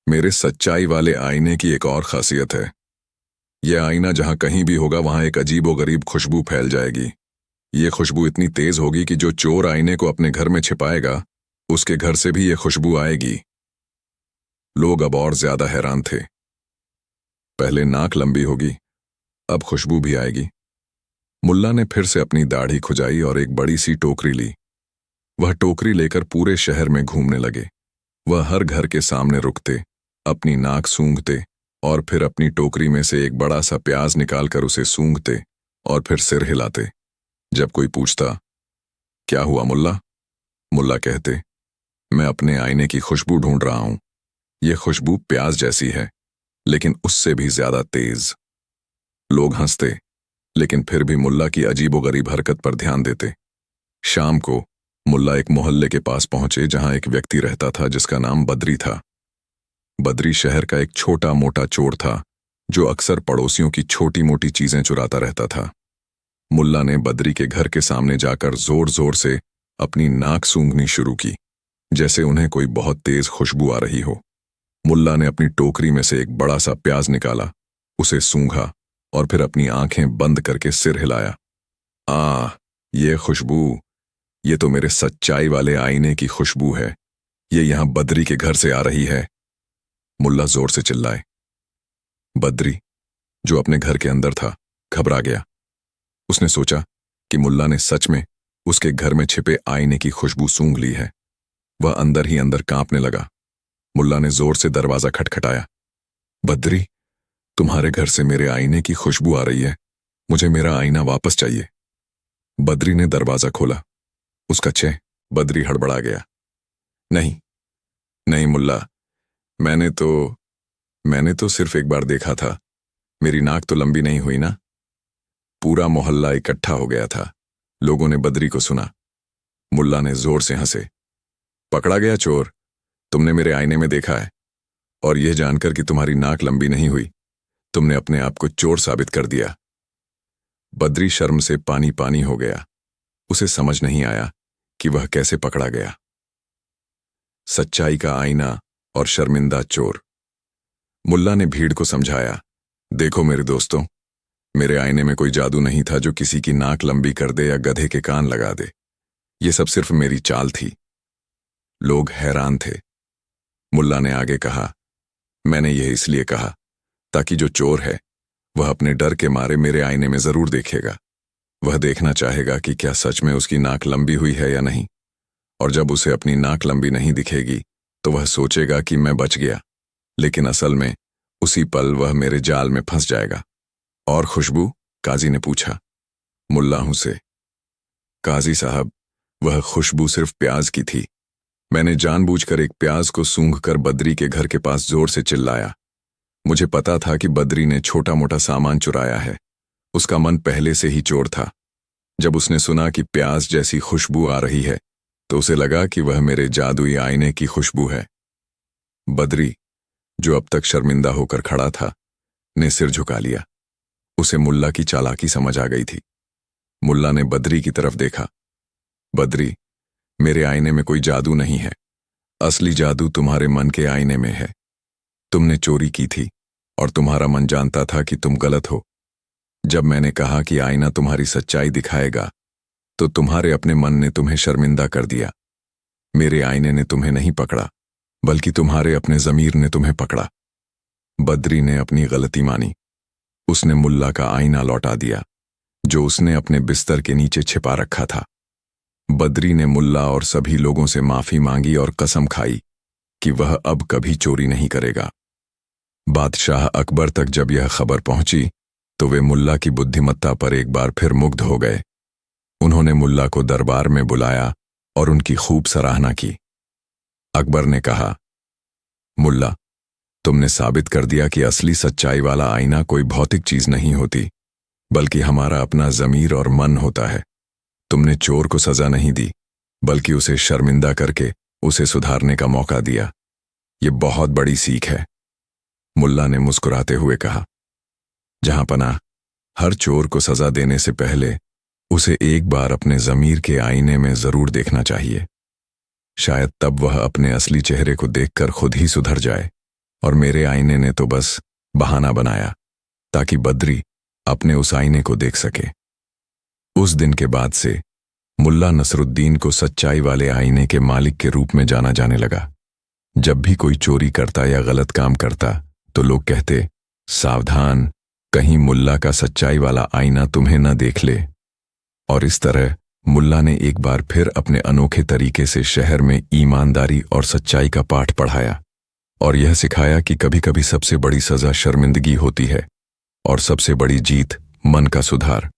मेरे सच्चाई वाले आईने की एक और खासियत है। यह आईना जहां कहीं भी होगा, वहां एक अजीबोगरीब खुशबू फैल जाएगी। ये खुशबू इतनी तेज होगी कि जो चोर आईने को अपने घर में छिपाएगा, उसके घर से भी ये खुशबू आएगी। लोग अब और ज्यादा हैरान थे। पहले नाक लंबी होगी, अब खुशबू भी आएगी। मुल्ला ने फिर से अपनी दाढ़ी खुजाई और एक बड़ी सी टोकरी ली। वह टोकरी लेकर पूरे शहर में घूमने लगे। वह हर घर के सामने रुकते, अपनी नाक सूंघते और फिर अपनी टोकरी में से एक बड़ा सा प्याज निकालकर उसे सूंघते और फिर सिर हिलाते। जब कोई पूछता, क्या हुआ मुल्ला? मुल्ला कहते, मैं अपने आईने की खुशबू ढूंढ रहा हूं। यह खुशबू प्याज जैसी है, लेकिन उससे भी ज्यादा तेज। लोग हंसते, लेकिन फिर भी मुल्ला की अजीबोगरीब हरकत पर ध्यान देते। शाम को मुल्ला एक मोहल्ले के पास पहुंचे, जहां एक व्यक्ति रहता था जिसका नाम बद्री था। बद्री शहर का एक छोटा मोटा चोर था, जो अक्सर पड़ोसियों की छोटी मोटी चीजें चुराता रहता था। मुल्ला ने बद्री के घर के सामने जाकर जोर जोर से अपनी नाक सूंघनी शुरू की, जैसे उन्हें कोई बहुत तेज खुशबू आ रही हो। मुल्ला ने अपनी टोकरी में से एक बड़ा सा प्याज निकाला, उसे सूंघा और फिर अपनी आंखें बंद करके सिर हिलाया। ये खुशबू, ये तो मेरे सच्चाई वाले आईने की खुशबू है। ये यहां बद्री के घर से आ रही है। मुल्ला जोर से चिल्लाए। बद्री, जो अपने घर के अंदर था, घबरा गया। उसने सोचा कि मुल्ला ने सच में उसके घर में छिपे आईने की खुशबू सूंघ ली है। वह अंदर ही अंदर कांपने लगा। मुल्ला ने जोर से दरवाजा खटखटाया। बद्री, तुम्हारे घर से मेरे आईने की खुशबू आ रही है। मुझे मेरा आईना वापस चाहिए। बद्री ने दरवाजा खोला। उसका छे बद्री हड़बड़ा गया। नहीं नहीं मुल्ला, मैंने तो सिर्फ एक बार देखा था। मेरी नाक तो लंबी नहीं हुई ना। पूरा मोहल्ला इकट्ठा हो गया था। लोगों ने बद्री को सुना। मुल्ला ने जोर से हंसे। पकड़ा गया चोर, तुमने मेरे आईने में देखा है, और यह जानकर कि तुम्हारी नाक लंबी नहीं हुई, तुमने अपने आप को चोर साबित कर दिया। बद्री शर्म से पानी पानी हो गया। उसे समझ नहीं आया कि वह कैसे पकड़ा गया। सच्चाई का आईना और शर्मिंदा चोर। मुल्ला ने भीड़ को समझाया, देखो मेरे दोस्तों, मेरे आईने में कोई जादू नहीं था जो किसी की नाक लंबी कर दे या गधे के कान लगा दे। ये सब सिर्फ मेरी चाल थी। लोग हैरान थे। मुल्ला ने आगे कहा, मैंने यह इसलिए कहा ताकि जो चोर है वह अपने डर के मारे मेरे आईने में जरूर देखेगा। वह देखना चाहेगा कि क्या सच में उसकी नाक लंबी हुई है या नहीं, और जब उसे अपनी नाक लंबी नहीं दिखेगी तो वह सोचेगा कि मैं बच गया, लेकिन असल में उसी पल वह मेरे जाल में फंस जाएगा। और खुशबू? काजी ने पूछा मुल्ला से। काजी साहब, वह खुशबू सिर्फ प्याज की थी। मैंने जानबूझकर एक प्याज को सूंघकर बद्री के घर के पास जोर से चिल्लाया। मुझे पता था कि बद्री ने छोटा मोटा सामान चुराया है। उसका मन पहले से ही चोर था। जब उसने सुना कि प्याज जैसी खुशबू आ रही है तो उसे लगा कि वह मेरे जादुई आईने की खुशबू है। बद्री, जो अब तक शर्मिंदा होकर खड़ा था, ने सिर झुका लिया। उसे मुल्ला की चालाकी समझ आ गई थी। मुल्ला ने बद्री की तरफ देखा। बद्री, मेरे आईने में कोई जादू नहीं है। असली जादू तुम्हारे मन के आईने में है। तुमने चोरी की थी और तुम्हारा मन जानता था कि तुम गलत हो। जब मैंने कहा कि आईना तुम्हारी सच्चाई दिखाएगा तो तुम्हारे अपने मन ने तुम्हें शर्मिंदा कर दिया। मेरे आईने ने तुम्हें नहीं पकड़ा, बल्कि तुम्हारे अपने ज़मीर ने तुम्हें पकड़ा। बद्री ने अपनी गलती मानी। उसने मुल्ला का आईना लौटा दिया जो उसने अपने बिस्तर के नीचे छिपा रखा था। बद्री ने मुल्ला और सभी लोगों से माफी मांगी और कसम खाई कि वह अब कभी चोरी नहीं करेगा। बादशाह अकबर तक जब यह खबर पहुंची तो वे मुल्ला की बुद्धिमत्ता पर एक बार फिर मुग्ध हो गए। उन्होंने मुल्ला को दरबार में बुलाया और उनकी खूब सराहना की। अकबर ने कहा, मुल्ला, तुमने साबित कर दिया कि असली सच्चाई वाला आईना कोई भौतिक चीज नहीं होती, बल्कि हमारा अपना ज़मीर और मन होता है। तुमने चोर को सजा नहीं दी, बल्कि उसे शर्मिंदा करके उसे सुधारने का मौका दिया। ये बहुत बड़ी सीख है। मुल्ला ने मुस्कुराते हुए कहा, जहां पनाह, हर चोर को सजा देने से पहले उसे एक बार अपने ज़मीर के आईने में जरूर देखना चाहिए। शायद तब वह अपने असली चेहरे को देखकर खुद ही सुधर जाए। और मेरे आईने ने तो बस बहाना बनाया ताकि बद्री अपने उस आईने को देख सके। उस दिन के बाद से मुल्ला नसरुद्दीन को सच्चाई वाले आईने के मालिक के रूप में जाना जाने लगा। जब भी कोई चोरी करता या गलत काम करता तो लोग कहते, सावधान, कहीं मुल्ला का सच्चाई वाला आईना तुम्हें न देख ले। और इस तरह मुल्ला ने एक बार फिर अपने अनोखे तरीके से शहर में ईमानदारी और सच्चाई का पाठ पढ़ाया और यह सिखाया कि कभी कभी सबसे बड़ी सजा शर्मिंदगी होती है और सबसे बड़ी जीत मन का सुधार।